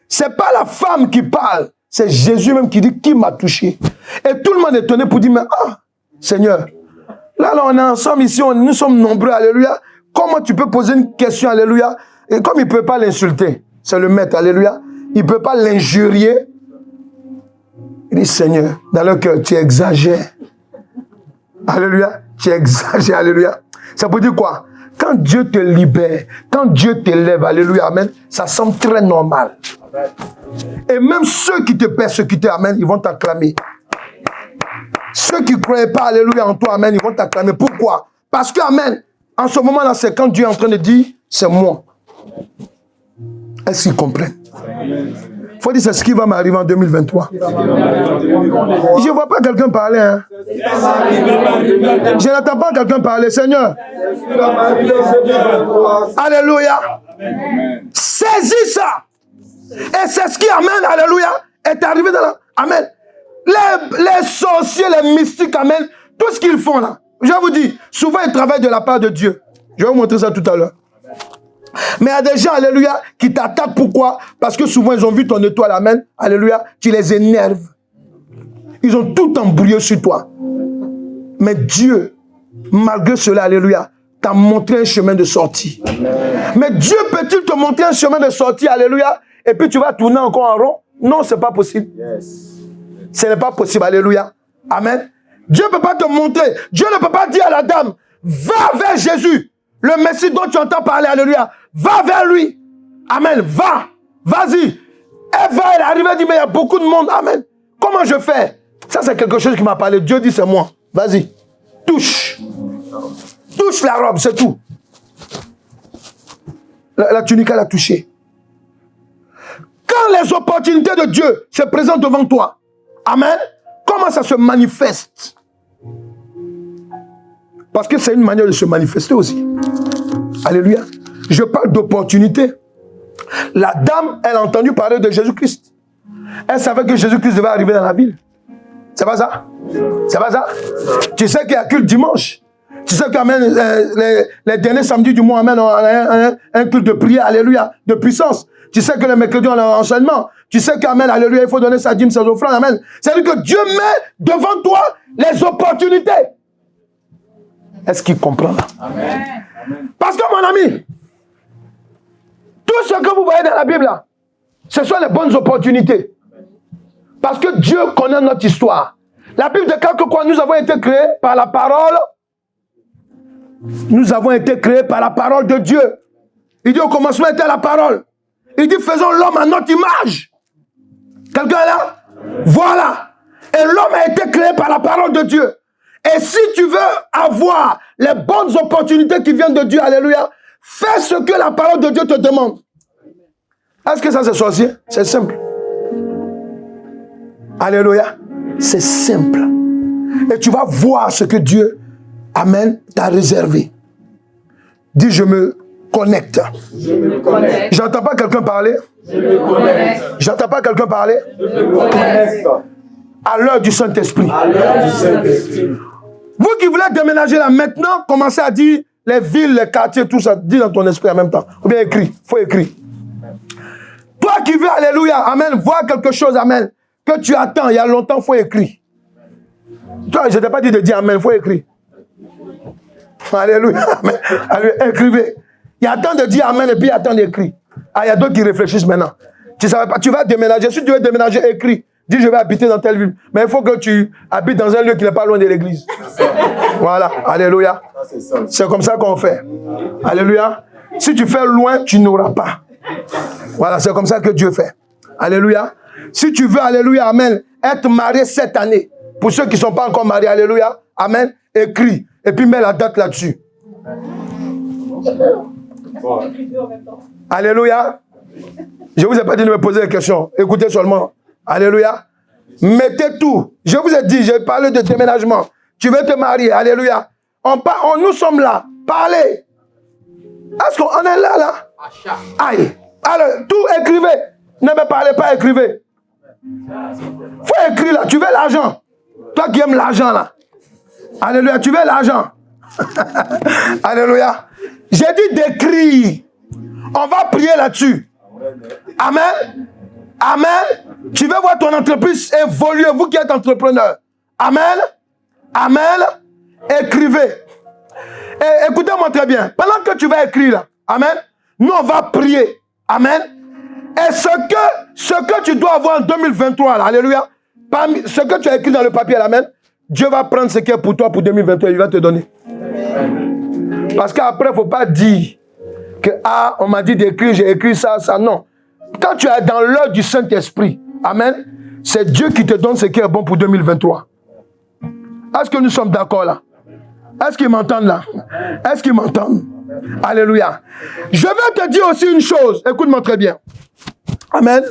C'est pas la femme qui parle, c'est Jésus même qui dit qui m'a touché. Et tout le monde est étonné pour dire, mais ah, Seigneur, Là, on est ensemble ici, nous sommes nombreux, alléluia. Comment tu peux poser une question, alléluia? Et comme il ne peut pas l'insulter, c'est le maître, alléluia. Il ne peut pas l'injurier. Il dit, Seigneur, dans le cœur, tu exagères. Alléluia. Tu exagères, alléluia. Ça veut dire quoi? Quand Dieu te libère, quand Dieu t'élève, alléluia, amen, ça semble très normal. Amen. Et même ceux qui te persécutaient, amen, ils vont t'acclamer. Ceux qui ne croyaient pas, alléluia, en toi, amen, ils vont t'acclamer. Pourquoi? Parce que, amen, en ce moment-là, c'est quand Dieu est en train de dire, c'est moi. Est-ce qu'ils comprennent? Il faut dire, c'est ce qui va m'arriver en 2023. Je ne vois pas quelqu'un parler. Hein. Je n'entends pas quelqu'un parler. Seigneur. Alléluia. Saisis ça. Et c'est ce qui, amen, alléluia, est arrivé dans la... Amen. Les sorciers, les mystiques, amen, tout ce qu'ils font là. Je vous dis, souvent ils travaillent de la part de Dieu. Je vais vous montrer ça tout à l'heure. Mais il y a des gens, alléluia, qui t'attaquent. Pourquoi? Parce que souvent, ils ont vu ton étoile, amen, alléluia, tu les énerves. Ils ont tout embrouillé sur toi. Mais Dieu, malgré cela, alléluia, t'a montré un chemin de sortie. Amen. Mais Dieu peut-il te montrer un chemin de sortie, alléluia, et puis tu vas tourner encore en rond? Non, ce n'est pas possible. Yes. Ce n'est pas possible, alléluia. Amen. Dieu ne peut pas te montrer. Dieu ne peut pas dire à la dame, va vers Jésus. Le Messie dont tu entends parler, alléluia. Va vers lui. Amen. Va. Vas-y. Elle va, elle arrive, elle dit, mais il y a beaucoup de monde. Amen. Comment je fais? Ça, c'est quelque chose qui m'a parlé. Dieu dit, c'est moi. Vas-y. Touche. Touche la robe, c'est tout. La tunique, elle a touché. Quand les opportunités de Dieu se présentent devant toi, amen, comment ça se manifeste? Parce que c'est une manière de se manifester aussi. Alléluia. Je parle d'opportunité. La dame, elle a entendu parler de Jésus-Christ. Elle savait que Jésus-Christ devait arriver dans la ville. C'est pas ça? C'est pas ça? Tu sais qu'il y a culte dimanche. Tu sais qu'amen, les derniers samedis du mois, amen, on a un culte de prière, alléluia, de puissance. Tu sais que le mercredi, on a un enseignement. Tu sais qu'amen, alléluia, il faut donner sa dîme, ses offrandes, amen. C'est-à-dire que Dieu met devant toi les opportunités. Est-ce qu'il comprend là? Amen. Parce que mon ami, tout ce que vous voyez dans la Bible là, ce sont les bonnes opportunités. Parce que Dieu connaît notre histoire. La Bible déclare que quoi? Nous avons été créés par la parole. Nous avons été créés par la parole de Dieu. Il dit au commencement était la parole. Il dit faisons l'homme à notre image. Quelqu'un est là? Voilà. Et l'homme a été créé par la parole de Dieu. Et si tu veux avoir les bonnes opportunités qui viennent de Dieu, alléluia, fais ce que la parole de Dieu te demande. Est-ce que ça c'est sorcier? C'est simple. Alléluia. C'est simple. Et tu vas voir ce que Dieu, amen, t'a réservé. Dis je me connecte. Je me connecte. J'entends pas quelqu'un parler. Je me connecte. J'entends pas quelqu'un parler. Je me connecte. À l'heure du Saint-Esprit. À l'heure du Saint-Esprit. Vous qui voulez déménager là maintenant, commencez à dire les villes, les quartiers, tout ça, dis dans ton esprit en même temps. Ou bien écrit, faut écrire. Toi qui veux, alléluia, amen, voir quelque chose, amen, que tu attends il y a longtemps, faut écrire. Toi, je ne t'ai pas dit de dire amen, faut écrire. Alléluia, amen. Alléluia, écrivez. Il y a temps de dire amen et puis il y a temps d'écrire. Ah, il y a d'autres qui réfléchissent maintenant. Tu savais pas, tu vas déménager. Si tu veux déménager, écris. Dis je vais habiter dans telle ville. Mais il faut que tu habites dans un lieu qui n'est pas loin de l'église. Voilà, alléluia. C'est comme ça qu'on fait. Alléluia. Si tu fais loin, tu n'auras pas. Voilà, c'est comme ça que Dieu fait. Alléluia. Si tu veux, alléluia, amen, être marié cette année, pour ceux qui ne sont pas encore mariés, alléluia, amen, écris. Et puis mets la date là-dessus. Alléluia. Je ne vous ai pas dit de me poser des questions. Écoutez seulement. Alléluia. Mettez tout. Je vous ai dit, j'ai parlé de déménagement. Tu veux te marier. Alléluia. Nous sommes là. Parlez. Est-ce qu'on est là? Aïe. Alors, tout écrivez. Ne me parlez pas, écrivez. Faut écrire là. Tu veux l'argent. Toi qui aimes l'argent là. Alléluia. Tu veux l'argent. Alléluia. J'ai dit d'écrire. On va prier là-dessus. Amen. Amen. Tu veux voir ton entreprise évoluer, vous qui êtes entrepreneur. Amen. Amen. écrivez. Et écoutez-moi très bien. Pendant que tu vas écrire là, amen, nous on va prier. Amen. Et ce que tu dois avoir en 2023, là, alléluia, parmi ce que tu as écrit dans le papier, amen, Dieu va prendre ce qui est pour toi pour 2023, il va te donner. Parce qu'après, il ne faut pas dire que, ah, on m'a dit d'écrire, j'ai écrit ça, ça, non. Quand tu es dans l'œuvre du Saint-Esprit, amen, c'est Dieu qui te donne ce qui est bon pour 2023. Est-ce que nous sommes d'accord là? Est-ce qu'ils m'entendent là? Est-ce qu'ils m'entendent? Alléluia. Je vais te dire aussi une chose. Écoute-moi très bien. Amen.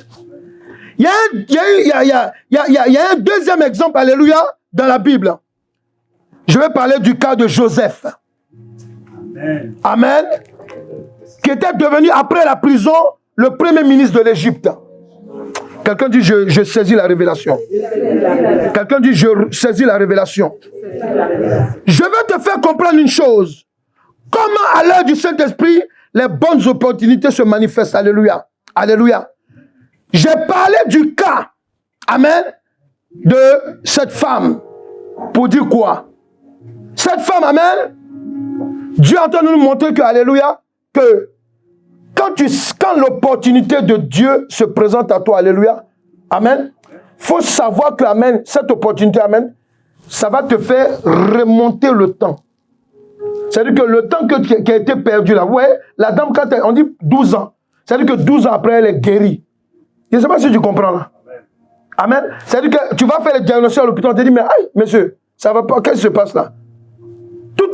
Il y a un deuxième exemple, alléluia, dans la Bible. Je vais parler du cas de Joseph. Amen. Amen. Qui était devenu, après la prison, le premier ministre de l'Égypte. Quelqu'un dit, je saisis la révélation. Quelqu'un dit, je saisis la révélation. Je vais te faire comprendre une chose. Comment, à l'heure du Saint-Esprit, les bonnes opportunités se manifestent. Alléluia. Alléluia. J'ai parlé du cas, amen, de cette femme. Pour dire quoi? Cette femme, amen, Dieu est en train de nous montrer que, alléluia, que quand l'opportunité de Dieu se présente à toi, alléluia, amen, il faut savoir que, amen, cette opportunité, amen, ça va te faire remonter le temps. C'est-à-dire que le temps qui a été perdu là, vous voyez, la dame, quand on dit 12 ans, c'est-à-dire que 12 ans après, elle est guérie. Je ne sais pas si tu comprends là. Amen. C'est-à-dire que tu vas faire le diagnostic à l'hôpital, on te dit, mais aïe, monsieur, ça va pas, qu'est-ce qui se passe là?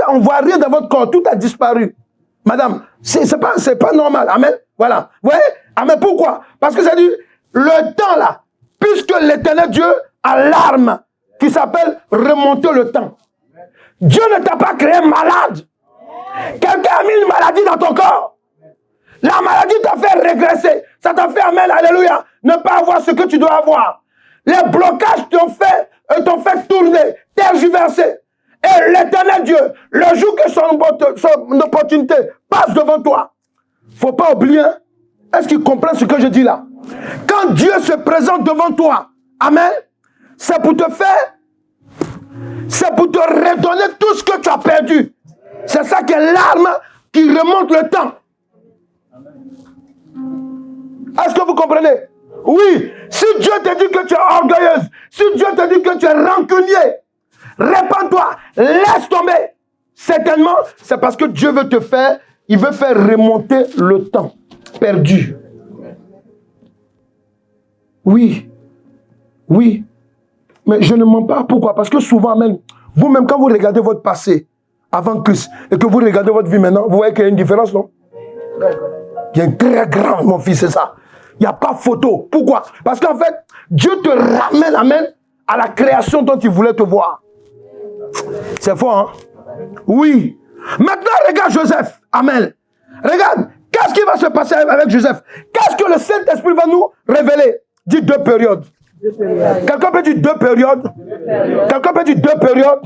On ne voit rien dans votre corps, tout a disparu. Madame, c'est pas normal. Amen. Voilà. Vous voyez? Amen. Pourquoi? Parce que ça dit, le temps là, puisque l'Éternel Dieu a l'arme qui s'appelle remonter le temps. Dieu ne t'a pas créé malade. Quelqu'un a mis une maladie dans ton corps. La maladie t'a fait régresser. Ça t'a fait, amen, alléluia, ne pas avoir ce que tu dois avoir. Les blocages t'ont fait tourner, tergiverser. Et l'Éternel Dieu, le jour que son opportunité passe devant toi, il ne faut pas oublier, est-ce qu'il comprend ce que je dis là? Quand Dieu se présente devant toi, amen, c'est pour te faire, c'est pour te redonner tout ce que tu as perdu. C'est ça qui est l'arme qui remonte le temps. Est-ce que vous comprenez? Oui, si Dieu te dit que tu es orgueilleuse, si Dieu te dit que tu es rancunier, répands-toi, laisse tomber. Certainement, c'est parce que Dieu veut te faire, il veut faire remonter le temps perdu. Oui, oui, mais je ne mens pas. Pourquoi? Parce que souvent même, vous-même, quand vous regardez votre passé avant Christ et que vous regardez votre vie maintenant, vous voyez qu'il y a une différence, non? Il y a une très grande, mon fils, c'est ça. Il n'y a pas photo. Pourquoi? Parce qu'en fait, Dieu te ramène, amen, à la création dont il voulait te voir. C'est fort, hein? Oui. Maintenant, regarde Joseph. Amen. Regarde. Qu'est-ce qui va se passer avec Joseph? Qu'est-ce que le Saint-Esprit va nous révéler? Dis 2 périodes. Quelqu'un peut dire 2 périodes? Quelqu'un peut dire 2 périodes?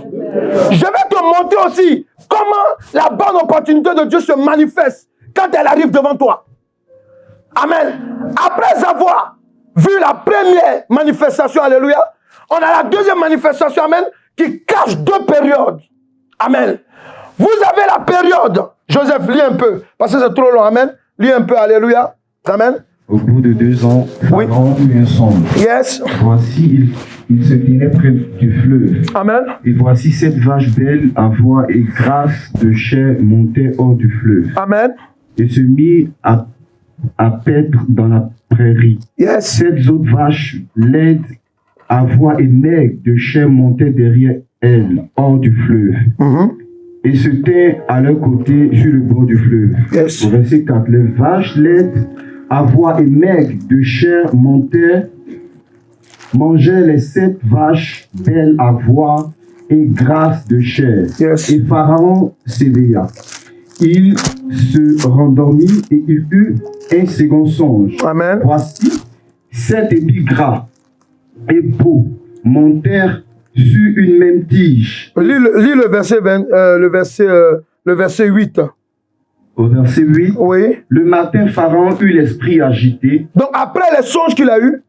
Je vais te montrer aussi comment la bonne opportunité de Dieu se manifeste quand elle arrive devant toi. Amen. Après avoir vu la première manifestation, alléluia, on a la deuxième manifestation, amen, qui cache 2 périodes. Amen. Vous avez la période. Joseph, lis un peu, parce que c'est trop long, amen. Lis un peu, alléluia. Amen. Au bout de 2 ans, Pharaon eut un songe. Yes. Voici, il se tenait près du fleuve. Amen. Et voici 7 vaches belles à voix et grasses de chair montaient hors du fleuve. Amen. Et se mit à paître dans la prairie. Yes. 7 autres vaches laides à voix et maigres de chair montaient derrière elles, hors du fleuve. Et se tinrent à leur côté sur le bord du fleuve. Yes. Au verset 4, les vaches laides à voix et maigres de chair mangeaient les 7 vaches belles à voix et grasses de chair. Yes. Et Pharaon s'éveilla. Il se rendormit et il eut un second songe. Amen. Voici 7 épis gras et beaux montèrent sur une même tige. Lis le verset 8. Au verset 8, oui. Le matin, Pharaon eut l'esprit agité. Donc après les songes qu'il a eus,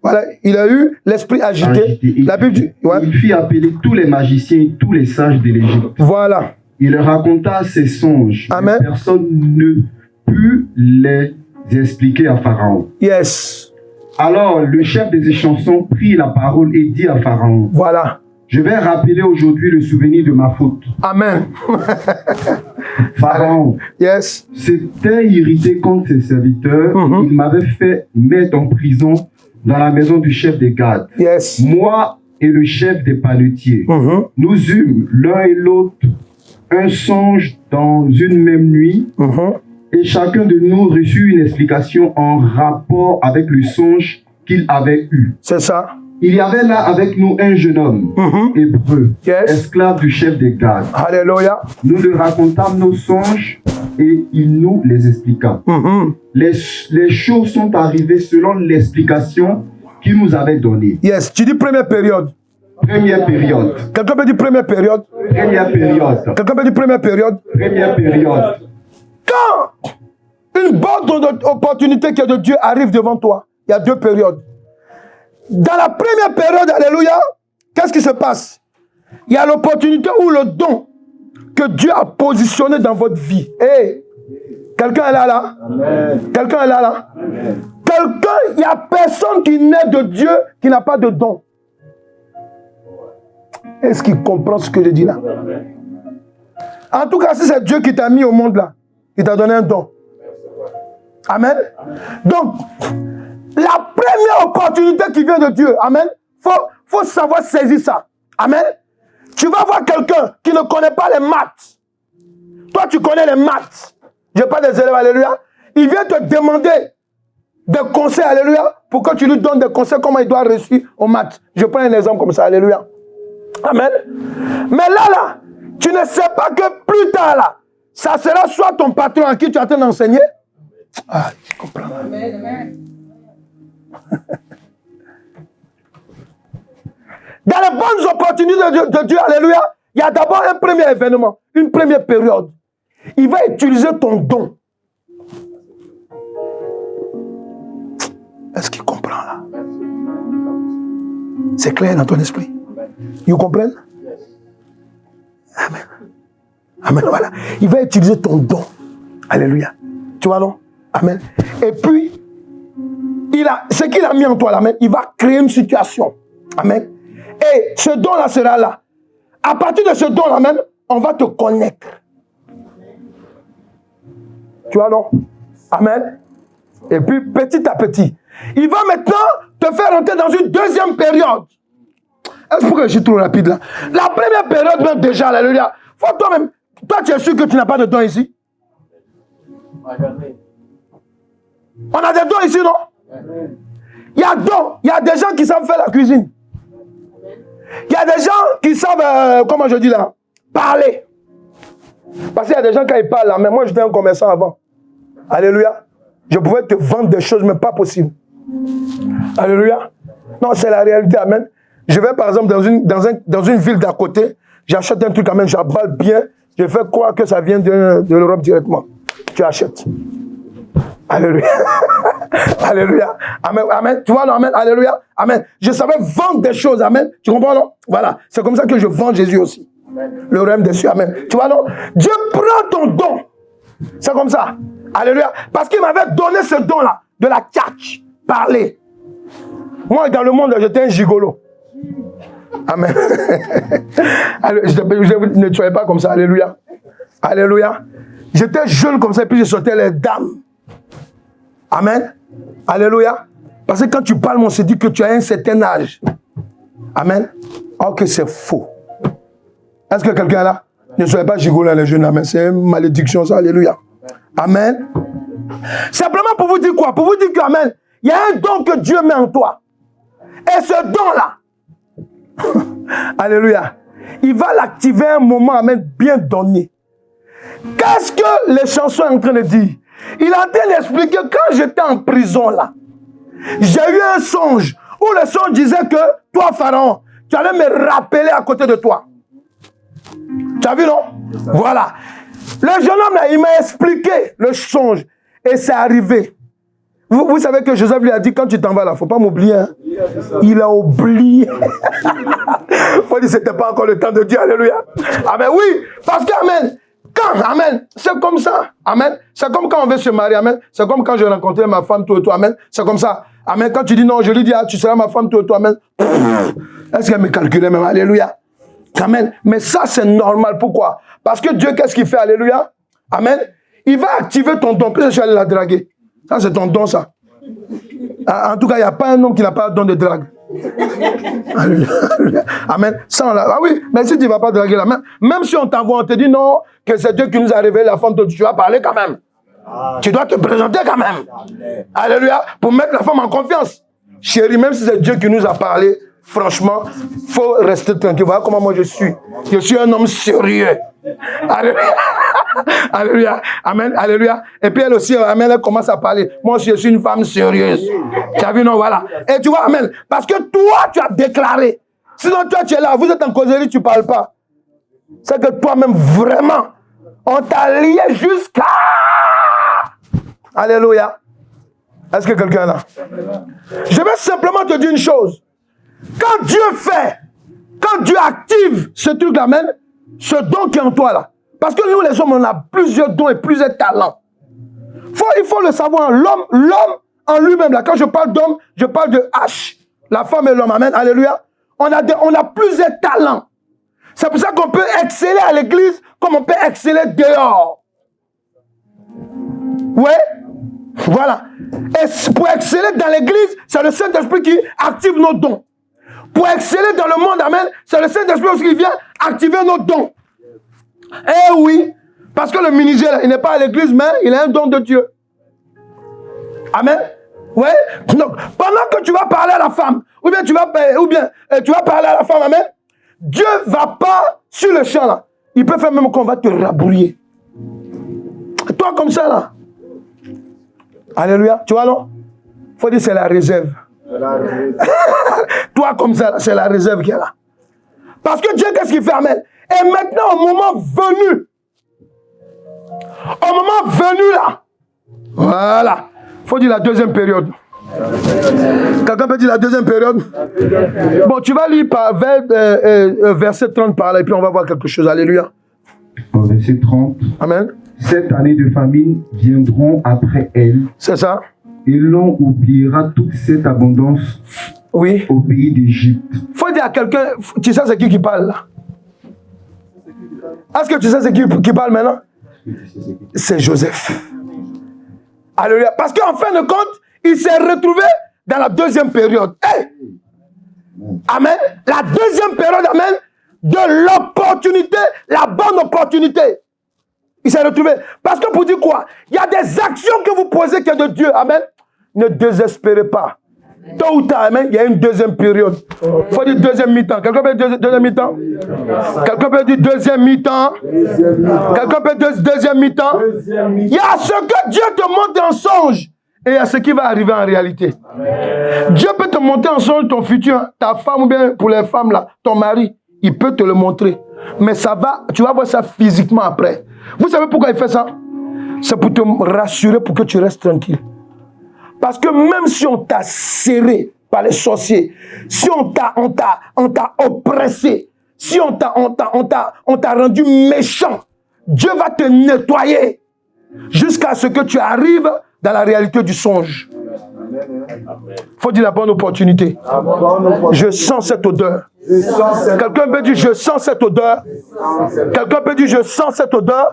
Voilà, il a eu l'esprit agité. La Bible dit, ouais. Il fit appeler tous les magiciens et tous les sages de l'Égypte. Voilà. Il leur raconta ses songes. Amen. Personne ne put les expliquer à Pharaon. Yes. Alors le chef des échansons prit la parole et dit à Pharaon. Voilà. Je vais rappeler aujourd'hui le souvenir de ma faute. Amen. Pharaon yes. s'était irrité contre ses serviteurs. Il m'avait fait mettre en prison dans la maison du chef des gardes. Yes. Moi et le chef des panetiers. Nous eûmes l'un et l'autre un songe dans une même nuit. Et chacun de nous reçut une explication en rapport avec le songe qu'il avait eu. C'est ça. Il y avait là avec nous un jeune homme, hébreu, yes. esclave du chef des gardes. Alléluia. Nous lui racontâmes nos songes et il nous les expliqua. Les choses sont arrivées selon l'explication qu'il nous avait donnée. Yes, tu dis première période. Première période. Quelqu'un peut dire première période. Première période. Quelqu'un peut dire première période. Première période. Quand une bonne opportunité qui est de Dieu arrive devant toi, il y a deux périodes. Dans la première période, alléluia, qu'est-ce qui se passe? Il y a l'opportunité ou le don que Dieu a positionné dans votre vie. Hey, quelqu'un est là? Quelqu'un est là? Quelqu'un, il n'y a personne qui naît de Dieu qui n'a pas de don. Est-ce qu'il comprend ce que je dis là? En tout cas, si c'est Dieu qui t'a mis au monde là, il t'a donné un don. Amen. Donc, la première opportunité qui vient de Dieu, amen, faut savoir saisir ça. Amen. Tu vas voir quelqu'un qui ne connaît pas les maths. Toi, tu connais les maths. Je parle des élèves, alléluia. Il vient te demander des conseils, alléluia, pour que tu lui donnes des conseils comment il doit réussir aux maths. Je prends un exemple comme ça, alléluia. Amen. Mais là, tu ne sais pas que plus tard, là, ça sera soit ton patron à qui tu es en train d'enseigner. Ah, je comprends. Amen. Dans les bonnes opportunités de Dieu, alléluia, il y a d'abord un premier événement, une première période. Il va utiliser ton don. Est-ce qu'il comprend là? C'est clair dans ton esprit? Vous comprenez? Amen. Amen, voilà. Il va utiliser ton don. Alléluia. Tu vois, non? Amen. Et puis, ce qu'il a mis en toi, là, amen, il va créer une situation. Amen. Et ce don-là sera là. À partir de ce don-là, amen, on va te connaître. Tu vois, non? Amen. Et puis, petit à petit, il va maintenant te faire rentrer dans une deuxième période. Est-ce que je suis trop rapide là? La première période, même déjà, alléluia. Faut toi-même. Toi, tu es sûr que tu n'as pas de don ici? On a des dons ici, non? Il y a dons. Il y a des gens qui savent faire la cuisine. Il y a des gens qui savent, comment je dis là, parler. Parce qu'il y a des gens quand ils parlent là, mais moi j'étais un commerçant avant. Alléluia. Je pouvais te vendre des choses, mais pas possible. Alléluia. Non, c'est la réalité, amen. Je vais par exemple dans une ville d'à côté, j'achète un truc, amen, j'emballe bien, je fais croire que ça vient de l'Europe directement. Tu achètes. Alléluia. Alléluia. Amen. Amen. Tu vois, non, amen. Alléluia. Amen. Je savais vendre des choses. Amen. Tu comprends, non? Voilà. C'est comme ça que je vends Jésus aussi. Amen. Le royaume des cieux. Amen. Tu vois, non? Dieu prend ton don. C'est comme ça. Alléluia. Parce qu'il m'avait donné ce don-là. De la catch. Parler. Moi, dans le monde, j'étais un gigolo. Amen. Ne soyez pas comme ça. Alléluia. Alléluia. J'étais jeune comme ça, et puis je sortais les dames. Amen. Alléluia. Parce que quand tu parles, on se dit que tu as un certain âge. Amen. Or que c'est faux. Est-ce que quelqu'un est là? Ne soyez pas gigolo, les jeunes. Amen. C'est une malédiction, ça. Alléluia. Amen. Simplement pour vous dire quoi? Pour vous dire que, amen, il y a un don que Dieu met en toi. Et ce don-là, alléluia, il va l'activer à un moment, amen, bien donné. Qu'est-ce que les chansons sont en train de dire? Il est en train d'expliquer que quand j'étais en prison là, j'ai eu un songe où le songe disait que toi, Pharaon, tu allais me rappeler à côté de toi. Tu as vu, non? Voilà. Le jeune homme là, il m'a expliqué le songe et c'est arrivé. Vous savez que Joseph lui a dit, quand tu t'en vas là, il ne faut pas m'oublier. Hein. Il a oublié. Il faut dire que ce n'était pas encore le temps de Dieu. Alléluia. Amen. Oui, parce que, amen. Quand, amen, c'est comme ça. Amen. C'est comme quand on veut se marier. Amen. C'est comme quand je rencontrais ma femme, tout et tout. Amen. C'est comme ça. Amen. Quand tu dis non, je lui dis, ah, tu seras ma femme, tout et tout. Amen. Est-ce qu'elle me calculait même? Alléluia. Amen. Mais ça, c'est normal. Pourquoi? Parce que Dieu, qu'est-ce qu'il fait? Alléluia. Amen. Il va activer ton don. Peut-être que je vais aller la draguer. Ça, c'est ton don, ça. En tout cas, il n'y a pas un homme qui n'a pas un don de drague. Alléluia. Amen. Ça, ah oui, mais si tu ne vas pas draguer la main, même si on t'envoie, on te dit non, que c'est Dieu qui nous a révélé la femme, tu vas parler quand même. Tu dois te présenter quand même. Alléluia. Pour mettre la femme en confiance. Chérie, même si c'est Dieu qui nous a parlé, franchement, il faut rester tranquille. Voilà comment moi je suis. Je suis un homme sérieux. Alléluia. Alléluia. Amen. Alléluia. Et puis elle aussi, amen, elle commence à parler. Moi aussi, je suis une femme sérieuse. Tu as vu, non, voilà. Et tu vois, amen. Parce que toi, tu as déclaré. Sinon, toi, tu es là, vous êtes en causerie, tu ne parles pas. C'est que toi-même, vraiment, on t'a lié jusqu'à... Alléluia. Est-ce que quelqu'un est là? Je vais simplement te dire une chose. Quand Dieu fait, quand Dieu active ce truc-là, amen, ce don qui est en toi là, parce que nous les hommes, on a plusieurs dons et plusieurs talents. Il faut le savoir, l'homme en lui-même, là, quand je parle d'homme, je parle de H, la femme et l'homme, amen, alléluia. On a plusieurs talents. C'est pour ça qu'on peut exceller à l'église comme on peut exceller dehors. Ouais, voilà. Et pour exceller dans l'église, c'est le Saint-Esprit qui active nos dons. Pour exceller dans le monde, amen, c'est le Saint-Esprit aussi qui vient activer nos dons. Eh oui, parce que le ministère, il n'est pas à l'église, mais il a un don de Dieu. Amen. Ouais. Donc, pendant que tu vas parler à la femme, ou bien tu vas parler à la femme, amen, Dieu ne va pas sur le champ là. Il peut faire même qu'on va te rabrouiller. Toi comme ça là. Alléluia. Tu vois non? Il faut dire c'est la réserve. Toi comme ça, c'est la réserve qui est là. Parce que Dieu, qu'est-ce qu'il fait, amen? Et maintenant, au moment venu là, voilà, il faut dire la deuxième période. Quelqu'un peut dire la deuxième période? Bon, tu vas lire par verset 30 par là, et puis on va voir quelque chose. Alléluia. Verset 30. Amen. 7 années de famine viendront après elle. C'est ça. Et l'on oubliera toute cette abondance, oui, au pays d'Égypte. Il faut dire à quelqu'un, tu sais c'est qui parle là? Est-ce que tu sais c'est qui parle maintenant? C'est Joseph. Alléluia. Parce qu'en fin de compte, il s'est retrouvé dans la deuxième période. Hey! Amen. La deuxième période, amen, de l'opportunité, la bonne opportunité. Il s'est retrouvé. Parce que pour dire quoi? Il y a des actions que vous posez qui est de Dieu. Amen. Ne désespérez pas. Tôt ou tard, amen, il y a une deuxième période. Il faut dire deuxième mi-temps. Quelqu'un peut dire deuxième mi-temps? Quelqu'un peut dire deuxième mi-temps? Quelqu'un peut dire deuxième mi-temps? Il y a ce que Dieu te montre en songe et il y a ce qui va arriver en réalité. Dieu peut te montrer en songe ton futur, ta femme ou bien pour les femmes là, ton mari, il peut te le montrer. Mais ça va, tu vas voir ça physiquement après. Vous savez pourquoi il fait ça? C'est pour te rassurer, pour que tu restes tranquille. Parce que même si on t'a serré par les sorciers, si on t'a oppressé, si on t'a rendu méchant, Dieu va te nettoyer jusqu'à ce que tu arrives dans la réalité du songe. Il faut dire la bonne opportunité. Je sens cette odeur. Quelqu'un peut dire je sens cette odeur. Quelqu'un peut dire je sens cette odeur.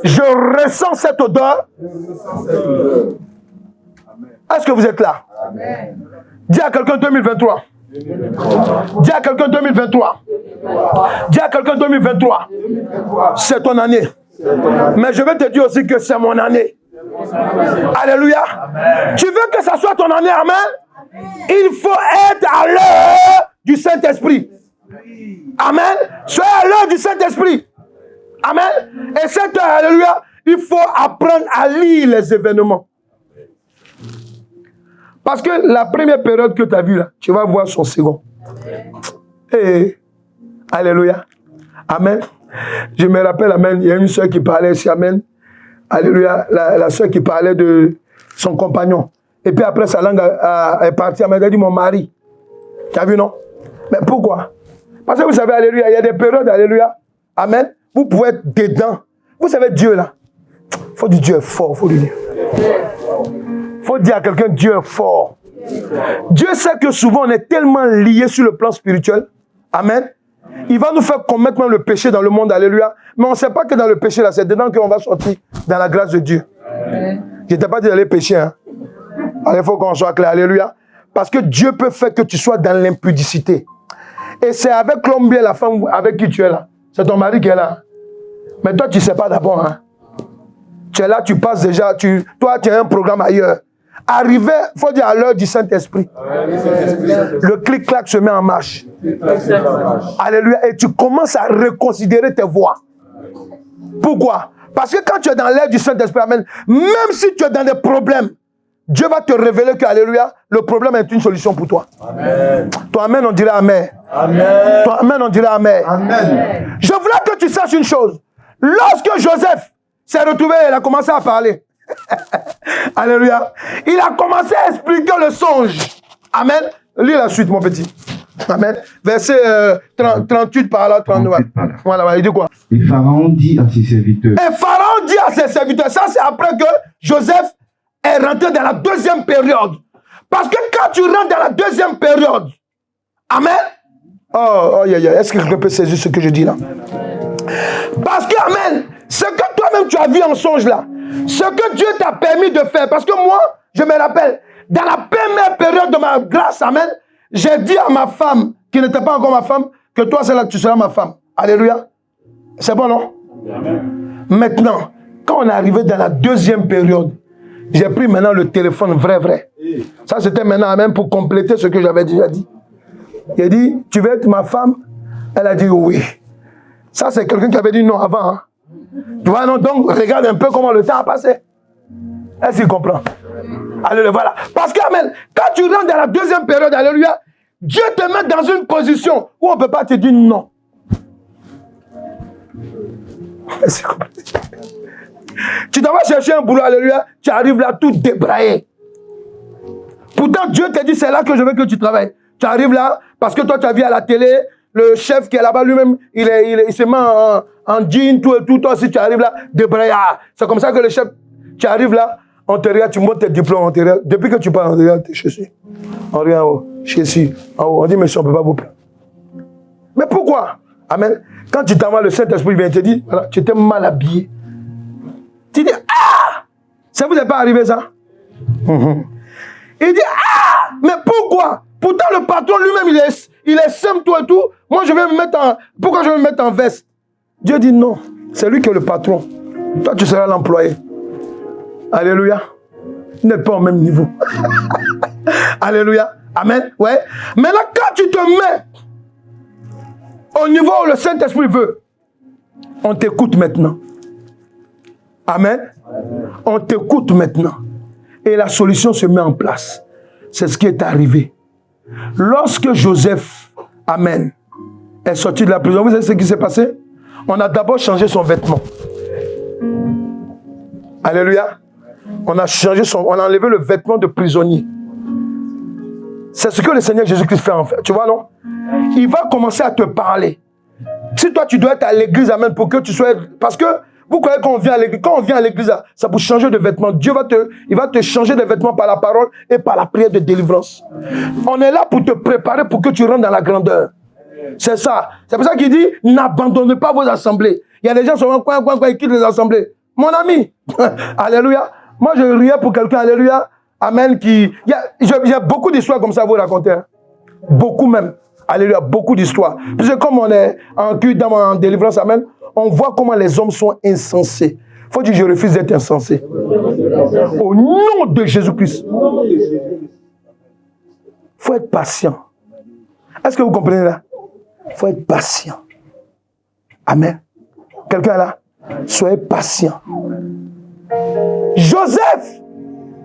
Je ressens cette odeur. Est-ce que vous êtes là? Dis à quelqu'un 2023. Dis à quelqu'un 2023. Dis à quelqu'un 2023. C'est ton année. Mais je vais te dire aussi que c'est mon année. Alléluia. Tu veux que ça soit ton année, amen? Il faut être à l'heure du Saint-Esprit. Amen. Sois à l'heure du Saint-Esprit. Amen. Et cette heure, alléluia, il faut apprendre à lire les événements. Parce que la première période que tu as vue là, tu vas voir son second. Et, alléluia. Amen. Je me rappelle, amen, il y a une soeur qui parlait ici, amen. Alléluia. La soeur qui parlait de son compagnon. Et puis après, sa langue est partie. Elle m'a dit, mon mari. Tu as vu, non? Mais pourquoi? Parce que vous savez, alléluia, il y a des périodes, alléluia. Amen. Vous pouvez être dedans. Vous savez, Dieu, là. Il faut dire Dieu est fort, il faut lui dire. Il faut dire à quelqu'un, Dieu est fort. Dieu sait que souvent, on est tellement liés sur le plan spirituel. Amen. Il va nous faire commettre même le péché dans le monde, alléluia. Mais on ne sait pas que dans le péché, là, c'est dedans qu'on va sortir dans la grâce de Dieu. Je ne t'ai pas dit d'aller pécher, hein. Alors, il faut qu'on soit clair, alléluia. Parce que Dieu peut faire que tu sois dans l'impudicité. Et c'est avec l'homme bien, la femme avec qui tu es là. C'est ton mari qui est là. Mais toi, tu ne sais pas d'abord. Hein. Tu es là, tu passes déjà. Toi, tu as un programme ailleurs. Arrivé, il faut dire à l'heure du Saint-Esprit. Le clic-clac se met en marche. Alléluia. Et tu commences à reconsidérer tes voies. Pourquoi? Parce que quand tu es dans l'ère du Saint-Esprit, amen, même si tu es dans des problèmes, Dieu va te révéler que, alléluia, le problème est une solution pour toi. Amen. Toi, amen, on dirait amen. Amen. Toi, amen, on dirait amen. Amen. Je voulais que tu saches une chose. Lorsque Joseph s'est retrouvé, il a commencé à parler. Alléluia. Il a commencé à expliquer le songe. Amen. Lis la suite, mon petit. Amen. Verset 38 par là, 39. Voilà, il dit quoi? Et Pharaon dit à ses serviteurs. Et Pharaon dit à ses serviteurs. Ça, c'est après que Joseph est rentré dans la deuxième période. Parce que quand tu rentres dans la deuxième période, amen. Oh, est-ce que quelqu'un peut saisir ce que je dis là? Parce que, amen, ce que toi-même tu as vu en songe là, ce que Dieu t'a permis de faire, parce que moi, je me rappelle, dans la première période de ma grâce, amen, j'ai dit à ma femme, qui n'était pas encore ma femme, que toi, c'est là que tu seras ma femme. Alléluia. C'est bon, non? Amen. Maintenant, quand on est arrivé dans la deuxième période, j'ai pris maintenant le téléphone vrai. Ça, c'était maintenant même pour compléter ce que j'avais déjà dit. Il a dit, tu veux être ma femme? Elle a dit oui. Ça, c'est quelqu'un qui avait dit non avant. Hein. Tu vois, non? Donc, regarde un peu comment le temps a passé. Est-ce qu'il comprend? Alléluia, voilà. Parce que, amen, quand tu rentres dans la deuxième période, alléluia, Dieu te met dans une position où on ne peut pas te dire non. Est-ce qu'il comprend? Tu dois chercher un boulot, alléluia, tu arrives là tout débraillé. Pourtant, Dieu te dit, c'est là que je veux que tu travailles. Tu arrives là, parce que toi, tu as vu à la télé, le chef qui est là-bas lui-même, il se met en jean, tout et tout. Toi aussi, tu arrives là, débraillé. C'est comme ça que le chef, tu arrives là, on te regarde, tu montes tes diplômes, on te regarde. Depuis que tu parles, on te regarde, tu es chez on regarde en haut, chez en haut. On dit, monsieur, on ne peut pas vous plaindre. Mais pourquoi? Amen. Quand tu t'en vas, le Saint-Esprit vient te dire, voilà, tu étais mal habillé. Tu dis, ah! Ça vous est pas arrivé, ça? Il dit, ah! Mais pourquoi? Pourtant, le patron lui-même, il est simple, tout et tout. Moi, je vais me mettre en... Pourquoi je vais me mettre en veste? Dieu dit, non. C'est lui qui est le patron. Toi, tu seras l'employé. Alléluia. Vous n'êtes pas au même niveau. Alléluia. Amen. Ouais. Mais là, quand tu te mets au niveau où le Saint-Esprit veut, on t'écoute maintenant. Amen. On t'écoute maintenant. Et la solution se met en place. C'est ce qui est arrivé. Lorsque Joseph, amen, est sorti de la prison, vous savez ce qui s'est passé? On a d'abord changé son vêtement. Alléluia. On a enlevé le vêtement de prisonnier. C'est ce que le Seigneur Jésus-Christ fait en fait. Tu vois, non? Il va commencer à te parler. Si toi, tu dois être à l'église, amen, pour que tu sois... Parce que vous croyez qu'on vient à l'église, quand on vient à l'église, c'est pour changer de vêtements. Dieu il va te changer de vêtements par la parole et par la prière de délivrance. On est là pour te préparer pour que tu rentres dans la grandeur. C'est ça. C'est pour ça qu'il dit, n'abandonnez pas vos assemblées. Il y a des gens qui sont coin, ils quittent les assemblées. Mon ami, alléluia. Moi, je riais pour quelqu'un, alléluia. Amen. Il y a beaucoup d'histoires comme ça à vous raconter. Hein. Beaucoup même. Alléluia, beaucoup d'histoires. Parce que comme on est en culte, en délivrance, amen, on voit comment les hommes sont insensés. Il faut dire, je refuse d'être insensé. Au nom de Jésus-Christ. Il faut être patient. Est-ce que vous comprenez là? Il faut être patient. Amen. Quelqu'un là? Soyez patient. Joseph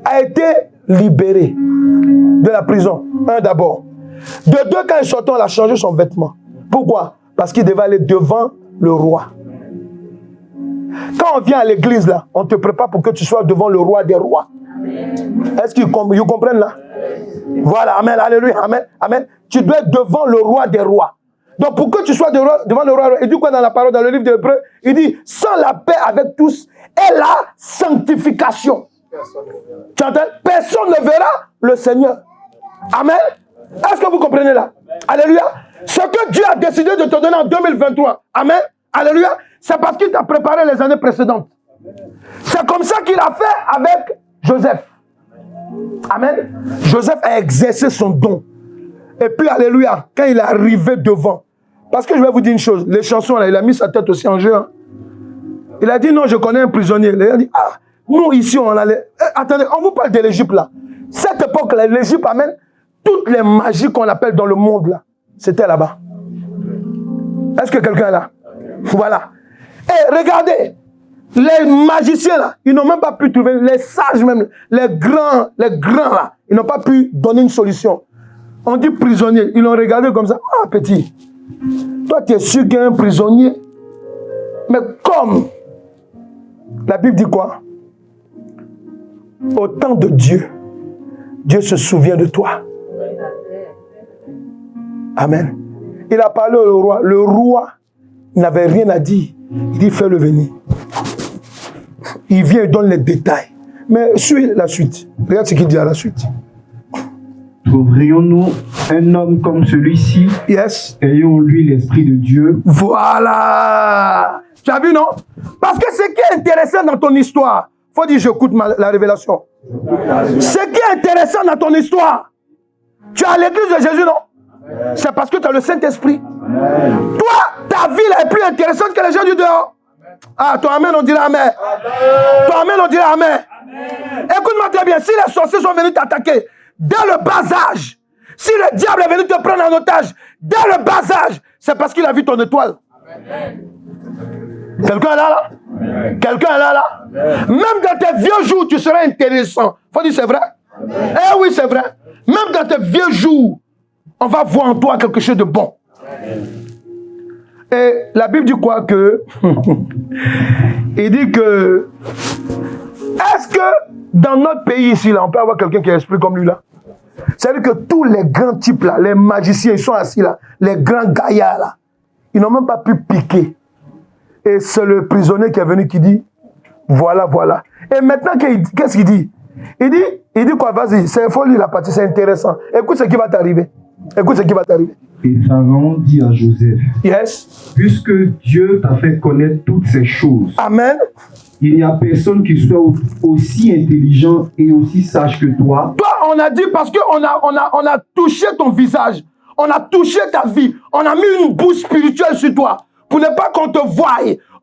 a été libéré de la prison. Un d'abord. De deux, quand il sortait, on a changé son vêtement. Pourquoi? Parce qu'il devait aller devant le roi. Quand on vient à l'église, là, on te prépare pour que tu sois devant le roi des rois. Est-ce qu'ils comprennent là? Voilà, amen, alléluia, amen, amen. Tu dois être devant le roi des rois. Donc pour que tu sois devant le roi, il dit quoi dans la parole, dans le livre des Hébreux? Il dit, sans la paix avec tous et la sanctification. Tu entends? Personne ne verra le Seigneur. Amen. Est-ce que vous comprenez là? Alléluia. Ce que Dieu a décidé de te donner en 2023, amen, alléluia, c'est parce qu'il t'a préparé les années précédentes. C'est comme ça qu'il a fait avec Joseph. Amen. Joseph a exercé son don. Et puis, alléluia, quand il est arrivé devant, parce que je vais vous dire une chose, les chansons, là, il a mis sa tête aussi en jeu. Hein. Il a dit, non, je connais un prisonnier. Il a dit, ah, nous, ici, on allait... attendez, on vous parle de l'Égypte, là. Cette époque-là, l'Égypte amène toutes les magies qu'on appelle dans le monde, là. C'était là-bas. Est-ce que quelqu'un est là? Voilà. Et regardez, les magiciens, là, ils n'ont même pas pu trouver, les sages même, les grands, là, ils n'ont pas pu donner une solution. On dit prisonnier, ils l'ont regardé comme ça. Ah, petit, toi, tu es sûr qu'il y a un prisonnier. Mais comme la Bible dit quoi? Au temps de Dieu, Dieu se souvient de toi. Amen. Il a parlé au roi. Le roi n'avait rien à dire. Il dit, fais-le venir. Il vient et donne les détails. Mais suis la suite. Regarde ce qu'il dit à la suite. Trouverions-nous un homme comme celui-ci, yes, ayant en lui l'Esprit de Dieu? Voilà. Tu as vu, non? Parce que ce qui est intéressant dans ton histoire, il faut dire, j'écoute la révélation. Ce qui est intéressant dans ton histoire, tu as l'église de Jésus, non? C'est parce que tu as le Saint-Esprit. Toi, ta vie là, est plus intéressante que les gens du dehors. Ah, ton amen, on dirait amen. Ton amen, on dirait amen. Écoute-moi très bien, si les sorciers sont venus t'attaquer dès le bas âge, si le diable est venu te prendre en otage dès le bas âge, c'est parce qu'il a vu ton étoile. Quelqu'un est là? Quelqu'un est là? Même dans tes vieux jours, tu seras intéressant. Faut dire c'est vrai? Eh oui, c'est vrai. Même dans tes vieux jours, on va voir en toi quelque chose de bon. Et la Bible dit quoi que il dit que est-ce que dans notre pays ici, là, on peut avoir quelqu'un qui a l'esprit comme lui là? C'est-à-dire que tous les grands types là, les magiciens, ils sont assis là, les grands gaillards là, ils n'ont même pas pu piquer. Et c'est le prisonnier qui est venu qui dit, voilà, voilà. Et maintenant, qu'est-ce qu'il dit? Il dit quoi? Vas-y, il faut lire la partie, c'est intéressant. Écoute ce qui va t'arriver. Écoute ce qui va t'arriver. Et Pharaon dit à Joseph, yes, puisque Dieu t'a fait connaître toutes ces choses, amen, il n'y a personne qui soit aussi intelligent et aussi sage que toi. Toi, on a dit parce qu'on a touché ton visage, on a touché ta vie, on a mis une bouse spirituelle sur toi pour ne pas qu'on te voie.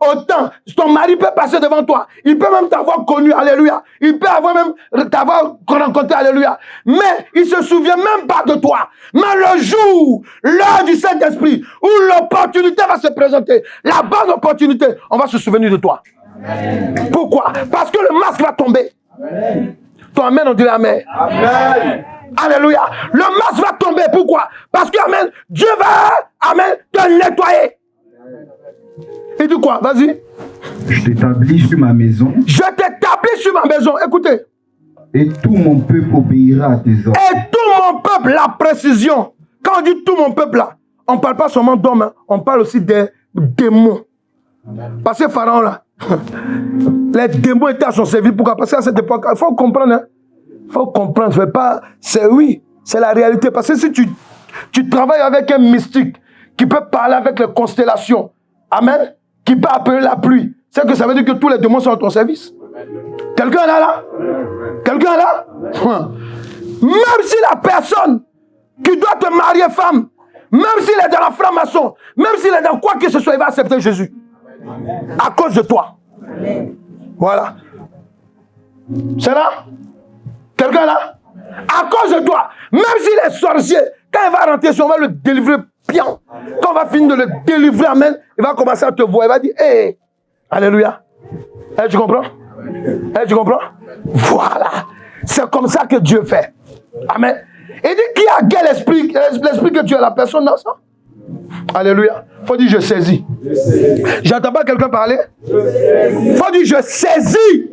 Autant, ton mari peut passer devant toi, il peut même t'avoir connu, alléluia, il peut avoir même t'avoir rencontré, alléluia, mais il se souvient même pas de toi. Mais le jour, l'heure du Saint-Esprit, où l'opportunité va se présenter, la bonne opportunité, on va se souvenir de toi. Amen. Pourquoi? Parce que le masque va tomber. Amen. Ton amen, on dit amen. Amen. Alléluia. Le masque va tomber. Pourquoi? Parce que, amen, Dieu va, amen, te nettoyer. Il dit quoi? Vas-y. Je t'établis sur ma maison. Je t'établis sur ma maison. Écoutez. Et tout mon peuple obéira à tes ordres. Et tout mon peuple, la précision. Quand on dit tout mon peuple là, on ne parle pas seulement d'hommes, hein, on parle aussi des démons. Parce que Pharaon là, les démons étaient à son service. Pourquoi? Parce qu'à cette époque, il faut comprendre. Hein. Il faut comprendre. C'est oui, c'est la réalité. Parce que si tu travailles avec un mystique qui peut parler avec les constellations, amen, qui peut appeler la pluie, c'est que ça veut dire que tous les démons sont à ton service. Quelqu'un est là? Quelqu'un est là? Même si la personne qui doit te marier femme, même s'il est dans la franc-maçon, même s'il est dans quoi que ce soit, il va accepter Jésus. À cause de toi. Voilà. C'est là? Quelqu'un là? À cause de toi. Même s'il est sorcier, quand il va rentrer, on va le délivrer bien. Quand on va finir de le délivrer, amen, il va commencer à te voir. Il va dire, hé, alléluia. Hey, tu comprends? Hey, tu comprends? Voilà. C'est comme ça que Dieu fait. Amen. Il dit, qui a quel esprit? L'esprit que tu as, la personne dans ça? Alléluia. Faut dire je saisis. J'entends pas quelqu'un parler. Faut dire je saisis.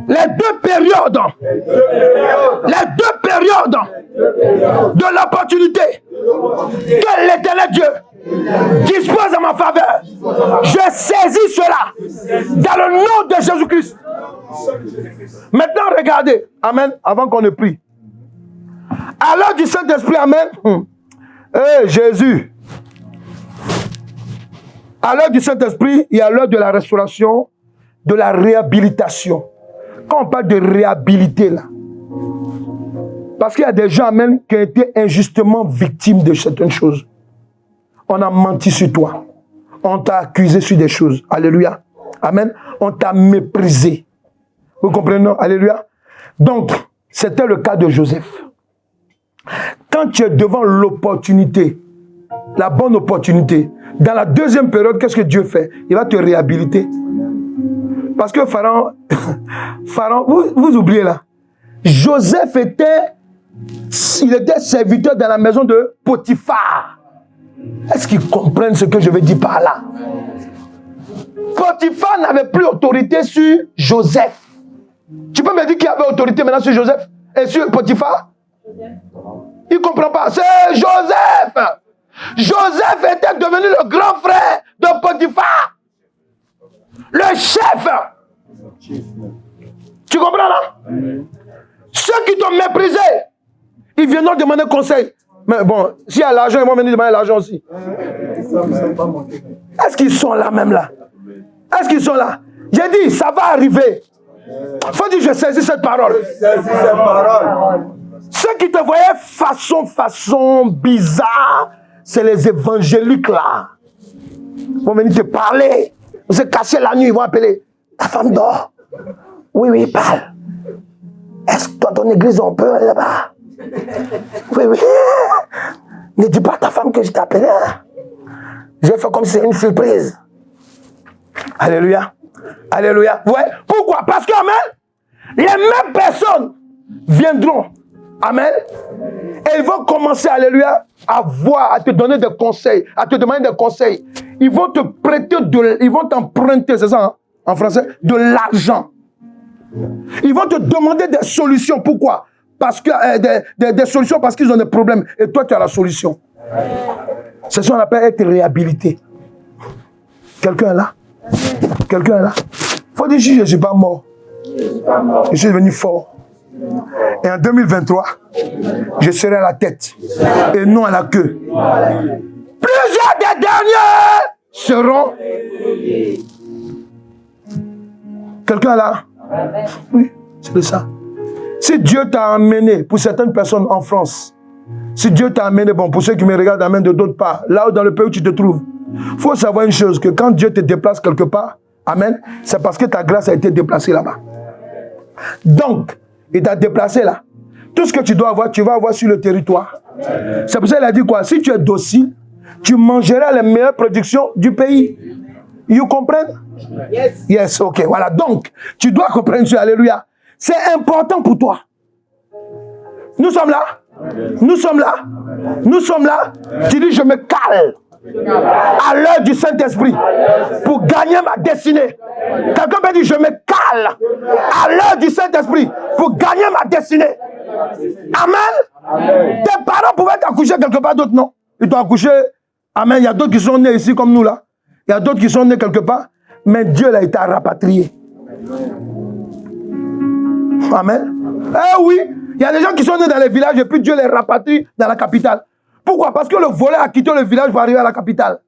Les deux périodes. Les deux périodes de l'opportunité que l'Éternel Dieu dispose en ma faveur. Je saisis cela dans le nom de Jésus-Christ. Maintenant, regardez. Amen. Avant qu'on ne prie. À l'heure du Saint-Esprit, amen. Jésus. À l'heure du Saint-Esprit, il y a l'heure de la restauration, de la réhabilitation. Quand on parle de réhabiliter, là, parce qu'il y a des gens, amen, qui ont été injustement victimes de certaines choses. On a menti sur toi. On t'a accusé sur des choses. Alléluia. Amen. On t'a méprisé. Vous comprenez? Alléluia. Donc, c'était le cas de Joseph. Quand tu es devant l'opportunité, la bonne opportunité, dans la deuxième période, qu'est-ce que Dieu fait? Il va te réhabiliter. Parce que Pharaon, vous oubliez là, Joseph était serviteur dans la maison de Potiphar. Est-ce qu'ils comprennent ce que je veux dire par là? Potiphar n'avait plus autorité sur Joseph. Tu peux me dire qui avait autorité maintenant sur Joseph et sur Potiphar? Il ne comprend pas. C'est Joseph. Joseph était devenu le grand frère de Potiphar. Le chef. Tu comprends là? Ceux qui t'ont méprisé, ils viendront demander conseil. Mais bon, s'il y a l'argent, ils vont venir demander l'argent aussi. Est-ce qu'ils sont là même là? Est-ce qu'ils sont là? J'ai dit, ça va arriver. Faut dire, je saisis cette parole. Ceux qui te voyaient façon bizarre, c'est les évangéliques là. Ils vont venir te parler. Vous se cacher la nuit, ils vont appeler. Ta femme dort. Oui, parle. Est-ce que dans ton église on peut aller là-bas? Oui. Ne dis pas à ta femme que je t'appelais. Je vais faire comme si c'était une surprise. Alléluia. Alléluia. Ouais. Pourquoi? Parce que, amen, les mêmes personnes viendront. Amen. Et ils vont commencer, alléluia, à te donner des conseils, à te demander des conseils. Ils vont te prêter, ils vont t'emprunter, c'est ça, hein, en français, de l'argent. Ils vont te demander des solutions. Pourquoi? Parce que des solutions parce qu'ils ont des problèmes. Et toi, tu as la solution. C'est ce qu'on appelle être réhabilité. Quelqu'un est là? Quelqu'un est là? Il faut dire, je ne suis pas mort. Je suis devenu fort. Et en 2023, je serai à la tête et non à la queue. Plusieurs des derniers seront. Quelqu'un est là? Oui, c'est ça. Si Dieu t'a amené, pour certaines personnes en France, si Dieu t'a amené, bon, pour ceux qui me regardent, amène de d'autres parts, là où dans le pays où tu te trouves, il faut savoir une chose, que quand Dieu te déplace quelque part, amen, c'est parce que ta grâce a été déplacée là-bas. Donc, il t'a déplacé là. Tout ce que tu dois avoir, tu vas avoir sur le territoire. C'est pour ça qu'il a dit quoi? Si tu es docile, tu mangeras les meilleures productions du pays. Vous comprenez? Yes, ok, voilà. Donc, tu dois comprendre ça, alléluia. C'est important pour toi. Nous sommes là. Nous sommes là. Nous sommes là. Tu dis, je me cale à l'heure du Saint-Esprit pour gagner ma destinée. Quelqu'un peut dire, je me cale à l'heure du Saint-Esprit pour gagner ma destinée. Amen. Tes parents pouvaient t'accoucher quelque part d'autre, non? Ils t'ont accouché. Amen. Il y a d'autres qui sont nés ici comme nous là. Il y a d'autres qui sont nés quelque part. Mais Dieu l'a été rapatrié. Amen. Eh oui. Il y a des gens qui sont nés dans les villages et puis Dieu les rapatrie dans la capitale. Pourquoi? Parce que le volet a quitté le village pour arriver à la capitale.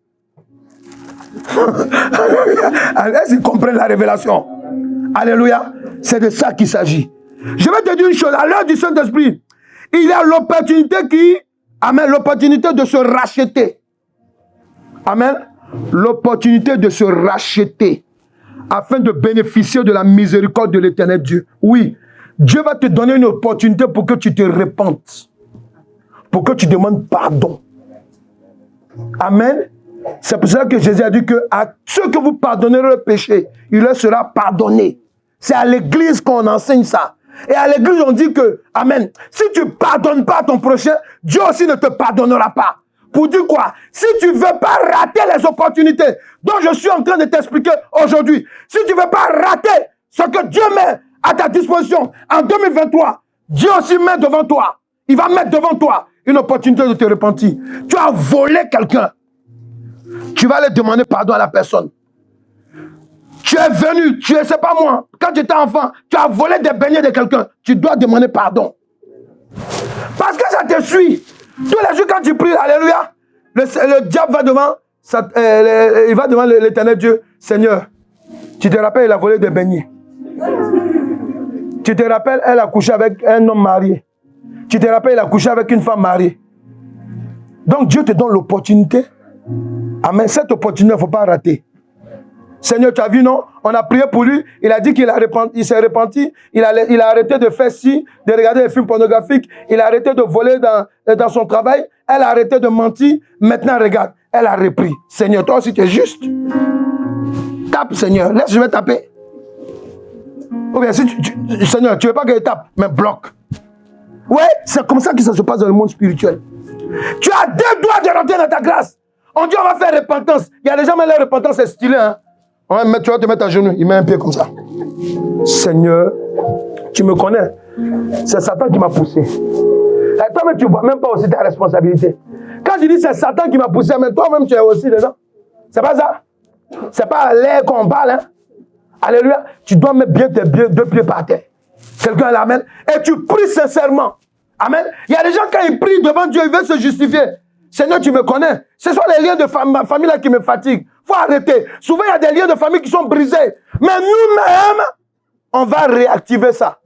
Est-ce qu'ils comprennent la révélation? Alléluia. C'est de ça qu'il s'agit. Je vais te dire une chose. À l'heure du Saint-Esprit, il y a l'opportunité amen, l'opportunité de se racheter. Amen. L'opportunité de se racheter afin de bénéficier de la miséricorde de l'Éternel Dieu. Oui, Dieu va te donner une opportunité pour que tu te répandes. Pour que tu demandes pardon. Amen. C'est pour ça que Jésus a dit que à ceux que vous pardonnerez le péché, il leur sera pardonné. C'est à l'église qu'on enseigne ça. Et à l'église, on dit que, amen, si tu ne pardonnes pas à ton prochain, Dieu aussi ne te pardonnera pas. Pour dire quoi? Si tu ne veux pas rater les opportunités dont je suis en train de t'expliquer aujourd'hui, si tu ne veux pas rater ce que Dieu met à ta disposition en 2023, Dieu aussi met devant toi. Il va mettre devant toi une opportunité de te repentir. Tu as volé quelqu'un. Tu vas aller demander pardon à la personne. Tu es venu, tu es, c'est pas moi. Quand tu étais enfant, tu as volé des beignets de quelqu'un. Tu dois demander pardon. Parce que ça te suit. Tous les jours quand tu pries, alléluia, le diable va devant, il va devant l'éternel Dieu. Seigneur, tu te rappelles, il a volé des beignets. Tu te rappelles, elle a couché avec un homme marié. Tu te rappelles, il a couché avec une femme mariée. Donc Dieu te donne l'opportunité. Amen. Cette opportunité, il ne faut pas rater. Seigneur, tu as vu, non? On a prié pour lui. Il a dit qu'il s'est repenti. Il a arrêté de faire ci, de regarder des films pornographiques. Il a arrêté de voler dans son travail. Elle a arrêté de mentir. Maintenant, regarde, elle a repris. Seigneur, toi aussi, tu es juste. Tape, Seigneur. Laisse, je vais taper. Ou bien, si Seigneur, tu ne veux pas que je tape, mais bloque. Ouais, c'est comme ça que ça se passe dans le monde spirituel. Tu as 2 doigts de rentrer dans ta grâce. On dit on va faire repentance. Il y a des gens, mais la repentance c'est stylé. Hein? Tu vas te mettre à genoux. Il met un pied comme ça. Seigneur, tu me connais. C'est Satan qui m'a poussé. Et toi-même, tu ne vois même pas aussi ta responsabilité. Quand je dis c'est Satan qui m'a poussé, mais toi-même, tu es aussi dedans. C'est pas ça. C'est pas à l'air qu'on parle. Hein? Alléluia. Tu dois mettre bien tes 2 pieds par terre. Quelqu'un l'amène. Et tu pries sincèrement. Amen. Il y a des gens, quand ils prient devant Dieu, ils veulent se justifier. Seigneur, tu me connais. Ce sont les liens de ma famille là qui me fatiguent. Il faut arrêter. Souvent, il y a des liens de famille qui sont brisés. Mais nous-mêmes, on va réactiver ça.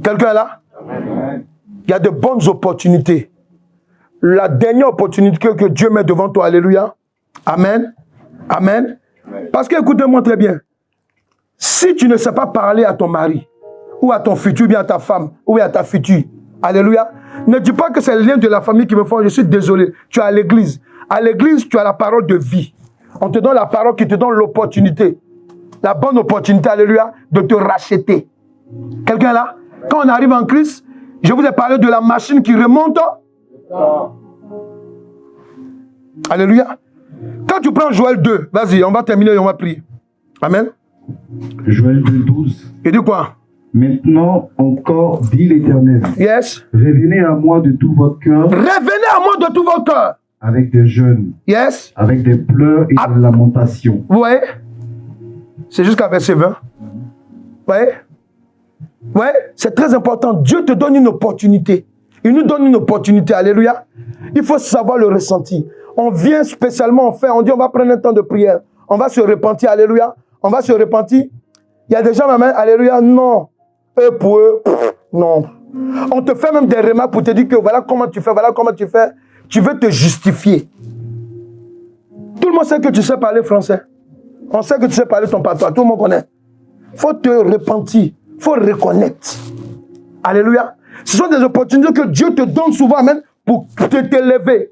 Quelqu'un là? Amen. Il y a de bonnes opportunités. La dernière opportunité que Dieu met devant toi, alléluia. Amen. Amen. Parce que, écoutez-moi très bien. Si tu ne sais pas parler à ton mari, ou à ton futur, ou bien à ta femme, ou bien à ta future, alléluia, ne dis pas que c'est le lien de la famille qui me font. Je suis désolé. Tu es à l'église. À l'église, tu as la parole de vie. On te donne la parole qui te donne l'opportunité. La bonne opportunité, alléluia, de te racheter. Quelqu'un là? Quand on arrive en Christ, je vous ai parlé de la machine qui remonte. Alléluia. Quand tu prends Joël 2, vas-y, on va terminer et on va prier. Amen. Joël 2:12. Il dit quoi? Maintenant encore, dit l'Éternel. Yes. Revenez à moi de tout votre cœur. Revenez à moi de tout votre cœur. Avec des jeûnes. Yes. Avec des pleurs et des lamentations. Vous voyez? C'est jusqu'à verset 20. Vous voyez? Ouais, c'est très important. Dieu te donne une opportunité. Il nous donne une opportunité. Alléluia. Il faut savoir le ressentir. On vient spécialement on dit on va prendre un temps de prière. On va se repentir. Alléluia. On va se repentir. Il y a des gens, alléluia, non. Eux pour eux, non. On te fait même des remarques pour te dire que voilà comment tu fais, voilà comment tu fais. Tu veux te justifier. Tout le monde sait que tu sais parler français. On sait que tu sais parler ton patois. Tout le monde connaît. Il faut te repentir. Il faut reconnaître. Alléluia. Ce sont des opportunités que Dieu te donne souvent, amen, pour t'élever.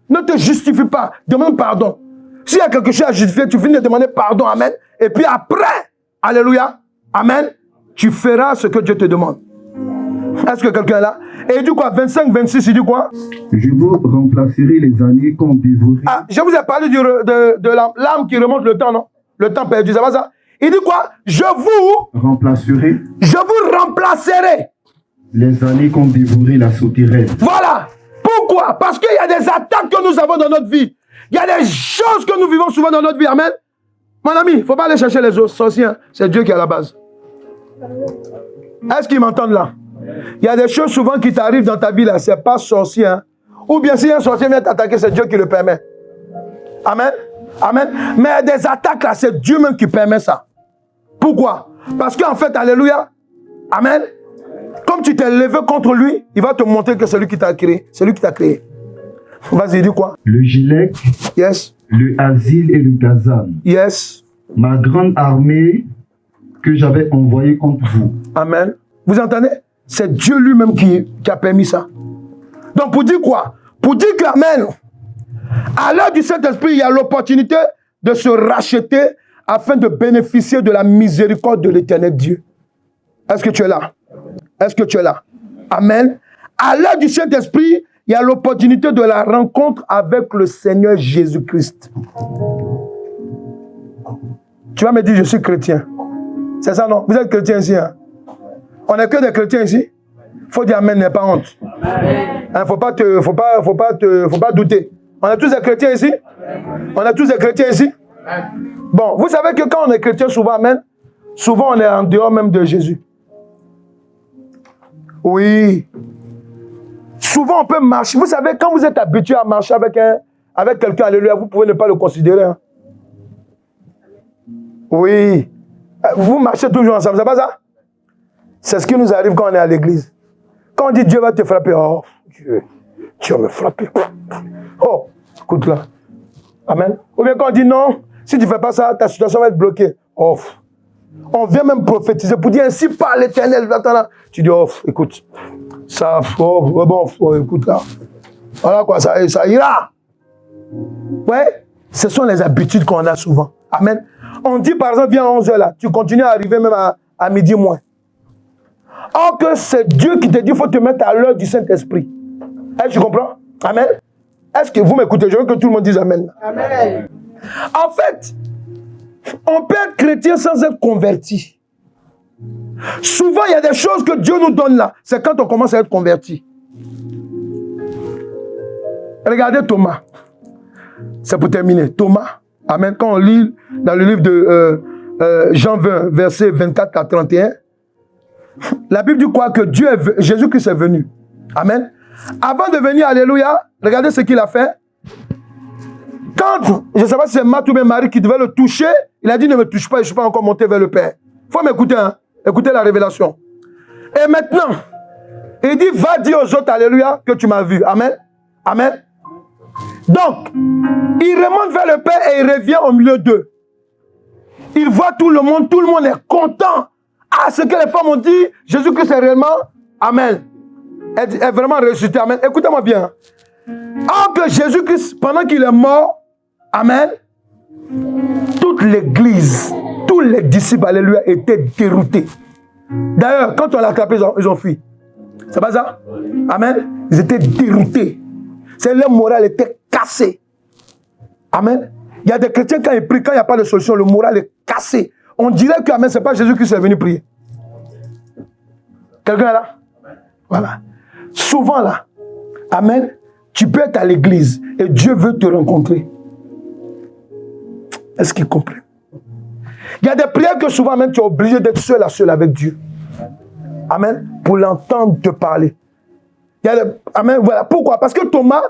Ne te justifie pas. Demande pardon. S'il y a quelque chose à justifier, tu finis de demander pardon, amen. Et puis après, alléluia, amen, tu feras ce que Dieu te demande. Est-ce que quelqu'un est là? Et il dit quoi? 25, 26, il dit quoi? Je vous remplacerai les années qu'on dévorait. Ah, je vous ai parlé de l'âme qui remonte le temps, non? Le temps perdu, ça va ça? Il dit quoi? Je vous remplacerai les années qu'on dévorait la sauterelle. Voilà. Pourquoi? Parce qu'il y a des attaques que nous avons dans notre vie. Il y a des choses que nous vivons souvent dans notre vie. Amen. Mon ami, il ne faut pas aller chercher les autres sorciers. C'est Dieu qui est à la base. Est-ce qu'ils m'entendent là? Il y a des choses souvent qui t'arrivent dans ta vie là. Ce n'est pas sorcier. Hein? Ou bien si un sorcier vient t'attaquer, c'est Dieu qui le permet. Amen. Amen. Mais des attaques là, c'est Dieu même qui permet ça. Pourquoi? Parce qu'en fait, alléluia. Amen. Comme tu t'es levé contre lui, il va te montrer que c'est lui qui t'a créé. C'est lui qui t'a créé. Vas-y, dis quoi? Le Gilek. Yes. Le Asile et le Gazan. Yes. Ma grande armée que j'avais envoyée contre vous. Amen. Vous entendez? C'est Dieu lui-même qui a permis ça. Donc pour dire quoi? Pour dire que, amen, à l'heure du Saint-Esprit, il y a l'opportunité de se racheter afin de bénéficier de la miséricorde de l'Éternel Dieu. Est-ce que tu es là? Est-ce que tu es là? Amen. À l'heure du Saint-Esprit, il il y a l'opportunité de la rencontre avec le Seigneur Jésus-Christ. Tu vas me dire, je suis chrétien. C'est ça, non? Vous êtes chrétien ici, hein? On n'est que des chrétiens ici. Il faut dire amen, n'est pas honte. Il ne faut pas douter. On est tous des chrétiens ici? On est tous des chrétiens ici? Bon, vous savez que quand on est chrétien, souvent, amen, souvent on est en dehors même de Jésus. Oui. Souvent on peut marcher. Vous savez, quand vous êtes habitué à marcher avec quelqu'un, alléluia, vous pouvez ne pas le considérer. Hein? Oui. Vous marchez toujours ensemble, c'est pas ça? C'est ce qui nous arrive quand on est à l'église. Quand on dit Dieu va te frapper, oh, Dieu va me frapper. Oh, écoute là. Amen. Ou bien quand on dit non, si tu ne fais pas ça, ta situation va être bloquée. Oh. On vient même prophétiser pour dire ainsi par l'Éternel. Tu dis, oh, écoute, ça, écoute là. Voilà quoi, ça ira. Ouais, ce sont les habitudes qu'on a souvent. Amen. On dit par exemple, viens à 11h là, tu continues à arriver même à midi moins. Or que c'est Dieu qui te dit, il faut te mettre à l'heure du Saint-Esprit. Est-ce que tu comprends? Amen. Est-ce que vous m'écoutez? Je veux que tout le monde dise Amen. Amen. En fait, on peut être chrétien sans être converti. Souvent, il y a des choses que Dieu nous donne là. C'est quand on commence à être converti. Regardez Thomas. C'est pour terminer. Thomas, amen. Quand on lit dans le livre de Jean 20, versets 24 à 31, la Bible dit quoi? Que Jésus-Christ est venu. Amen. Avant de venir, alléluia, regardez ce qu'il a fait. Quand, je ne sais pas si c'est Marthe ou bien Marie qui devait le toucher, il a dit ne me touche pas, je ne suis pas encore monté vers le Père. Il faut m'écouter, hein. Écoutez la révélation. Et maintenant, il dit va dire aux autres, alléluia, que tu m'as vu. Amen. Amen. Donc, il remonte vers le Père et il revient au milieu d'eux. Il voit tout le monde est content. Ah, ce que les femmes ont dit, Jésus-Christ est réellement, amen, est vraiment ressuscité, amen. Écoutez-moi bien. Or que Jésus-Christ, pendant qu'il est mort, amen, toute l'église, tous les disciples, alléluia, étaient déroutés. D'ailleurs, quand on l'a attrapé, ils ont fui. C'est pas ça? Amen. Ils étaient déroutés. Leur morale était cassée. Amen. Il y a des chrétiens, quand ils prient, quand il n'y a pas de solution, le moral est cassé. On dirait que, amen, ce n'est pas Jésus qui est venu prier. Quelqu'un est là? Voilà. Souvent là, amen, tu peux être à l'église et Dieu veut te rencontrer. Est-ce qu'il comprend? Il y a des prières que souvent, amen, tu es obligé d'être seul à seul avec Dieu. Amen. Pour l'entendre te parler. Il y a des, amen, voilà. Pourquoi? Parce que Thomas,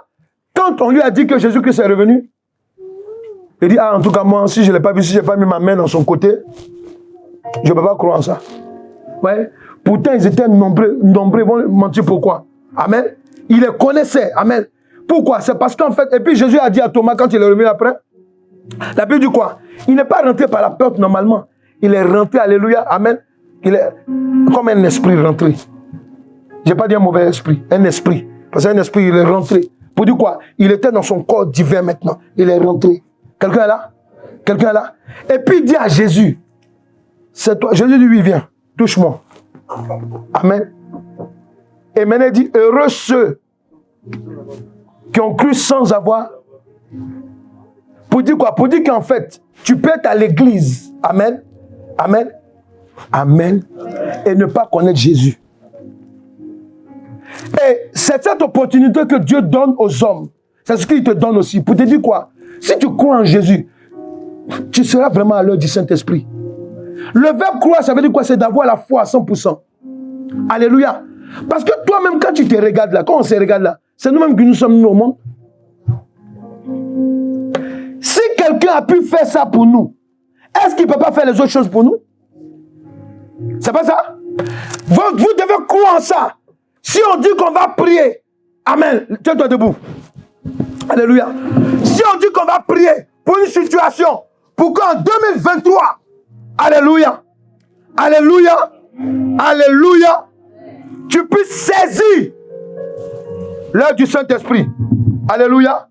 quand on lui a dit que Jésus-Christ est revenu, il dit, ah, en tout cas, moi, si je ne l'ai pas vu, si je n'ai pas mis ma main dans son côté, je ne peux pas croire en ça. Ouais. Pourtant, ils étaient nombreux, ils vont mentir pourquoi? Amen. Il les connaissait. Amen. Pourquoi? C'est parce qu'en fait, et puis Jésus a dit à Thomas, quand il est revenu après, la Bible dit quoi? Il n'est pas rentré par la porte normalement. Il est rentré, alléluia, amen. Il est comme un esprit rentré. Je n'ai pas dit un mauvais esprit, un esprit. Parce qu'un esprit, il est rentré. Pour dire quoi? Il était dans son corps divin maintenant. Il est rentré. Quelqu'un est là? Quelqu'un est là? Et puis il dit à Jésus, c'est toi. Jésus lui vient, touche-moi. Amen. Et maintenant il dit, heureux ceux qui ont cru sans avoir. Pour dire quoi? Pour dire qu'en fait, tu peux être à l'église. Amen. Amen. Amen. Et ne pas connaître Jésus. Et c'est cette opportunité que Dieu donne aux hommes. C'est ce qu'il te donne aussi. Pour te dire quoi? Si tu crois en Jésus, tu seras vraiment à l'heure du Saint-Esprit. Le verbe croire, ça veut dire quoi? C'est d'avoir la foi à 100%. Alléluia. Parce que toi-même, quand tu te regardes là, quand on se regarde là, c'est nous-mêmes que nous sommes nous au monde. Si quelqu'un a pu faire ça pour nous, est-ce qu'il ne peut pas faire les autres choses pour nous? C'est pas ça? Vous devez croire en ça. Si on dit qu'on va prier, amen, tiens-toi debout. Alléluia. Si on dit qu'on va prier pour une situation, pour qu'en 2023, alléluia, alléluia, alléluia, tu puisses saisir l'heure du Saint-Esprit, alléluia,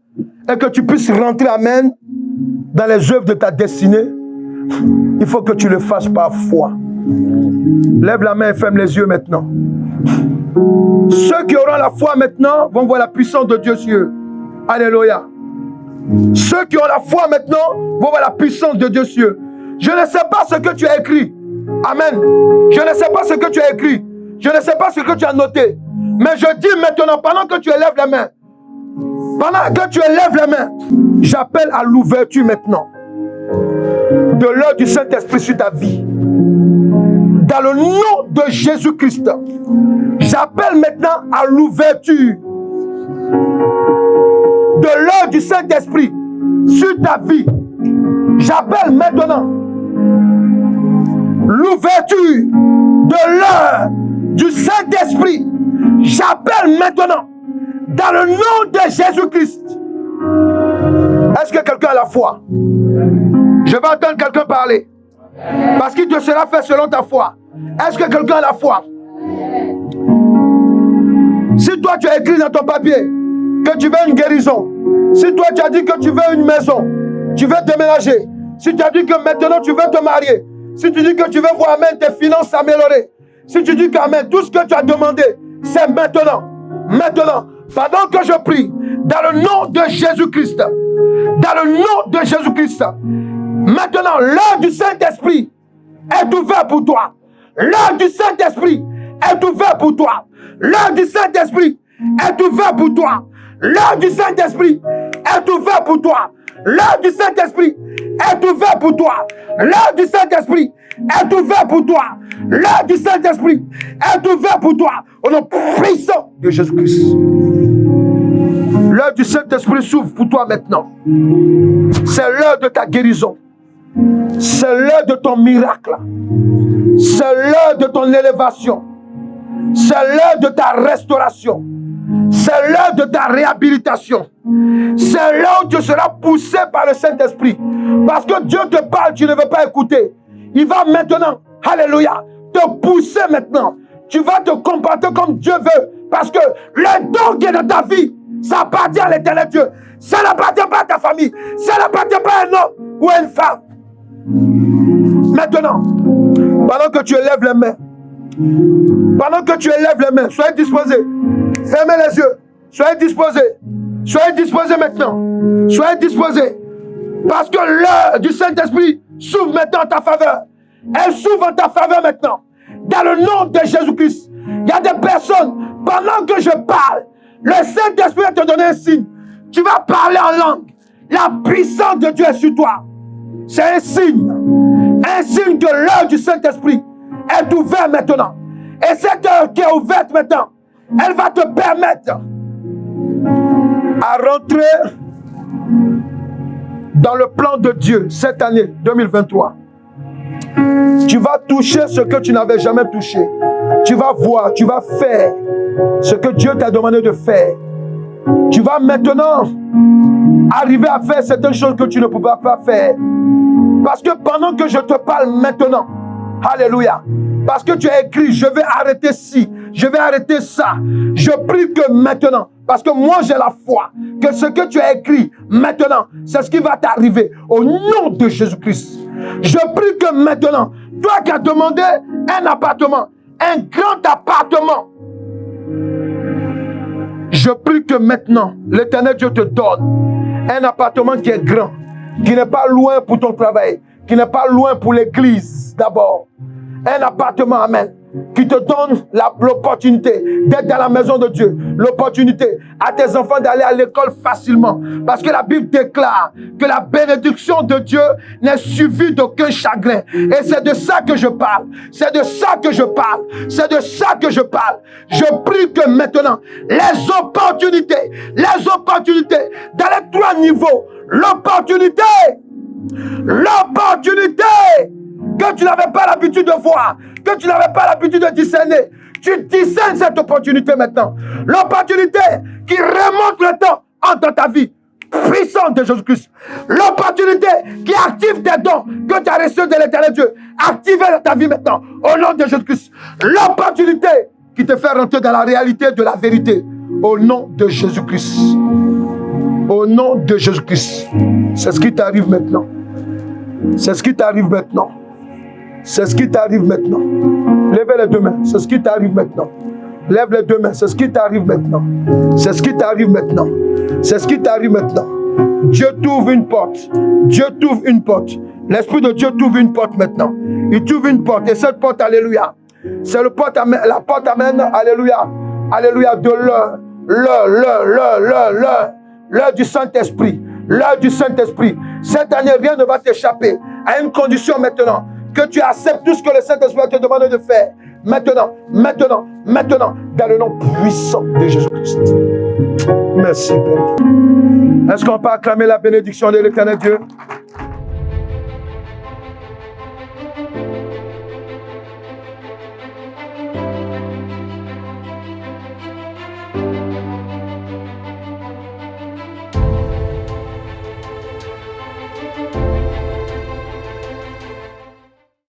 et que tu puisses rentrer, amen, dans les œuvres de ta destinée, il faut que tu le fasses par foi. Lève la main et ferme les yeux maintenant. Ceux qui auront la foi maintenant vont voir la puissance de Dieu sur eux. Alléluia. Ceux qui ont la foi maintenant vont voir la puissance de Dieu sur eux. Je ne sais pas ce que tu as écrit. Amen. Je ne sais pas ce que tu as écrit. Je ne sais pas ce que tu as noté. Mais je dis maintenant, pendant que tu élèves la main, j'appelle à l'ouverture maintenant de l'œuvre du Saint-Esprit sur ta vie. Dans le nom de Jésus-Christ, j'appelle maintenant à l'ouverture de l'œuvre du Saint-Esprit sur ta vie. J'appelle maintenant l'ouverture de l'œuvre du Saint-Esprit. J'appelle maintenant dans le nom de Jésus-Christ. Est-ce que quelqu'un a la foi? Je vais entendre quelqu'un parler. Parce qu'il te sera fait selon ta foi. Est-ce que quelqu'un a la foi? Si toi tu as écrit dans ton papier que tu veux une guérison, si toi tu as dit que tu veux une maison, tu veux déménager, si tu as dit que maintenant tu veux te marier, si tu dis que tu veux voir même tes finances s'améliorer, si tu dis qu'amen, tout ce que tu as demandé, c'est maintenant. Maintenant, pendant que je prie, dans le nom de Jésus-Christ, dans le nom de Jésus-Christ, maintenant, l'œuvre du Saint-Esprit est ouverte pour toi. L'œuvre du Saint-Esprit est ouverte pour toi. L'œuvre du Saint-Esprit est ouverte pour toi. L'œuvre du Saint-Esprit est ouverte pour toi. L'œuvre du Saint-Esprit est ouverte pour toi. L'œuvre du Saint-Esprit est ouverte pour toi. L'œuvre du Saint-Esprit est ouverte pour toi. Au nom puissant de Jésus-Christ. L'œuvre du Saint-Esprit s'ouvre pour toi maintenant. C'est l'heure de ta guérison. C'est l'heure de ton miracle. C'est l'heure de ton élévation. C'est l'heure de ta restauration. C'est l'heure de ta réhabilitation. C'est l'heure où tu seras poussé par le Saint-Esprit. Parce que Dieu te parle, tu ne veux pas écouter. Il va maintenant, alléluia, te pousser maintenant. Tu vas te comporter comme Dieu veut. Parce que le don qui est dans ta vie, ça appartient à l'Éternel Dieu. Ça n'appartient pas à ta famille. Ça n'appartient pas à un homme ou à une femme. Maintenant, pendant que tu élèves les mains, soyez disposés. Fermez les yeux. Soyez disposés. Soyez disposés maintenant. Soyez disposés. Parce que l'heure du Saint-Esprit s'ouvre maintenant en ta faveur. Elle s'ouvre en ta faveur maintenant. Dans le nom de Jésus-Christ. Il y a des personnes, pendant que je parle, le Saint-Esprit va te donner un signe. Tu vas parler en langue. La puissance de Dieu est sur toi. C'est un signe. Un signe que l'œuvre du Saint-Esprit est ouverte maintenant. Et cette œuvre qui est ouverte maintenant, elle va te permettre à rentrer dans le plan de Dieu cette année 2023. Tu vas toucher ce que tu n'avais jamais touché. Tu vas voir, tu vas faire ce que Dieu t'a demandé de faire. Tu vas maintenant arriver à faire certaines choses que tu ne pouvais pas faire. Parce que pendant que je te parle maintenant, alléluia, parce que tu as écrit, je vais arrêter ci, je vais arrêter ça. Je prie que maintenant, parce que moi j'ai la foi, que ce que tu as écrit maintenant, c'est ce qui va t'arriver au nom de Jésus-Christ. Je prie que maintenant, toi qui as demandé un appartement, un grand appartement, je prie que maintenant, l'Éternel Dieu te donne un appartement qui est grand, qui n'est pas loin pour ton travail, qui n'est pas loin pour l'église d'abord. Un appartement, amen, qui te donne l'opportunité d'être dans la maison de Dieu, l'opportunité à tes enfants d'aller à l'école facilement. Parce que la Bible déclare que la bénédiction de Dieu n'est suivie d'aucun chagrin. Et c'est de ça que je parle. C'est de ça que je parle. C'est de ça que je parle. Je prie que maintenant, les opportunités dans les trois niveaux, l'opportunité que tu n'avais pas l'habitude de voir, que tu n'avais pas l'habitude de discerner. Tu discernes cette opportunité maintenant. L'opportunité qui remonte le temps dans ta vie. Puissante de Jésus-Christ. L'opportunité qui active tes dons que tu as reçus de l'Éternel Dieu. Activez dans ta vie maintenant. Au nom de Jésus-Christ. L'opportunité qui te fait rentrer dans la réalité de la vérité. Au nom de Jésus-Christ. Au nom de Jésus-Christ. C'est ce qui t'arrive maintenant. C'est ce qui t'arrive maintenant. C'est ce qui t'arrive maintenant. Lève les deux mains. C'est ce qui t'arrive maintenant. Lève les deux mains. C'est ce qui t'arrive maintenant. C'est ce qui t'arrive maintenant. C'est ce qui t'arrive maintenant. Dieu t'ouvre une porte. Dieu t'ouvre une porte. L'Esprit de Dieu t'ouvre une porte maintenant. Il t'ouvre une porte. Et cette porte, alléluia, c'est la porte amène, alléluia, alléluia, de l'heure du Saint-Esprit. L'heure du Saint-Esprit. Cette année, rien ne va t'échapper. À une condition maintenant, que tu acceptes tout ce que le Saint-Esprit te demande de faire. Maintenant, dans le nom puissant de Jésus-Christ. Merci, Père. Est-ce qu'on peut acclamer la bénédiction de l'Éternel Dieu?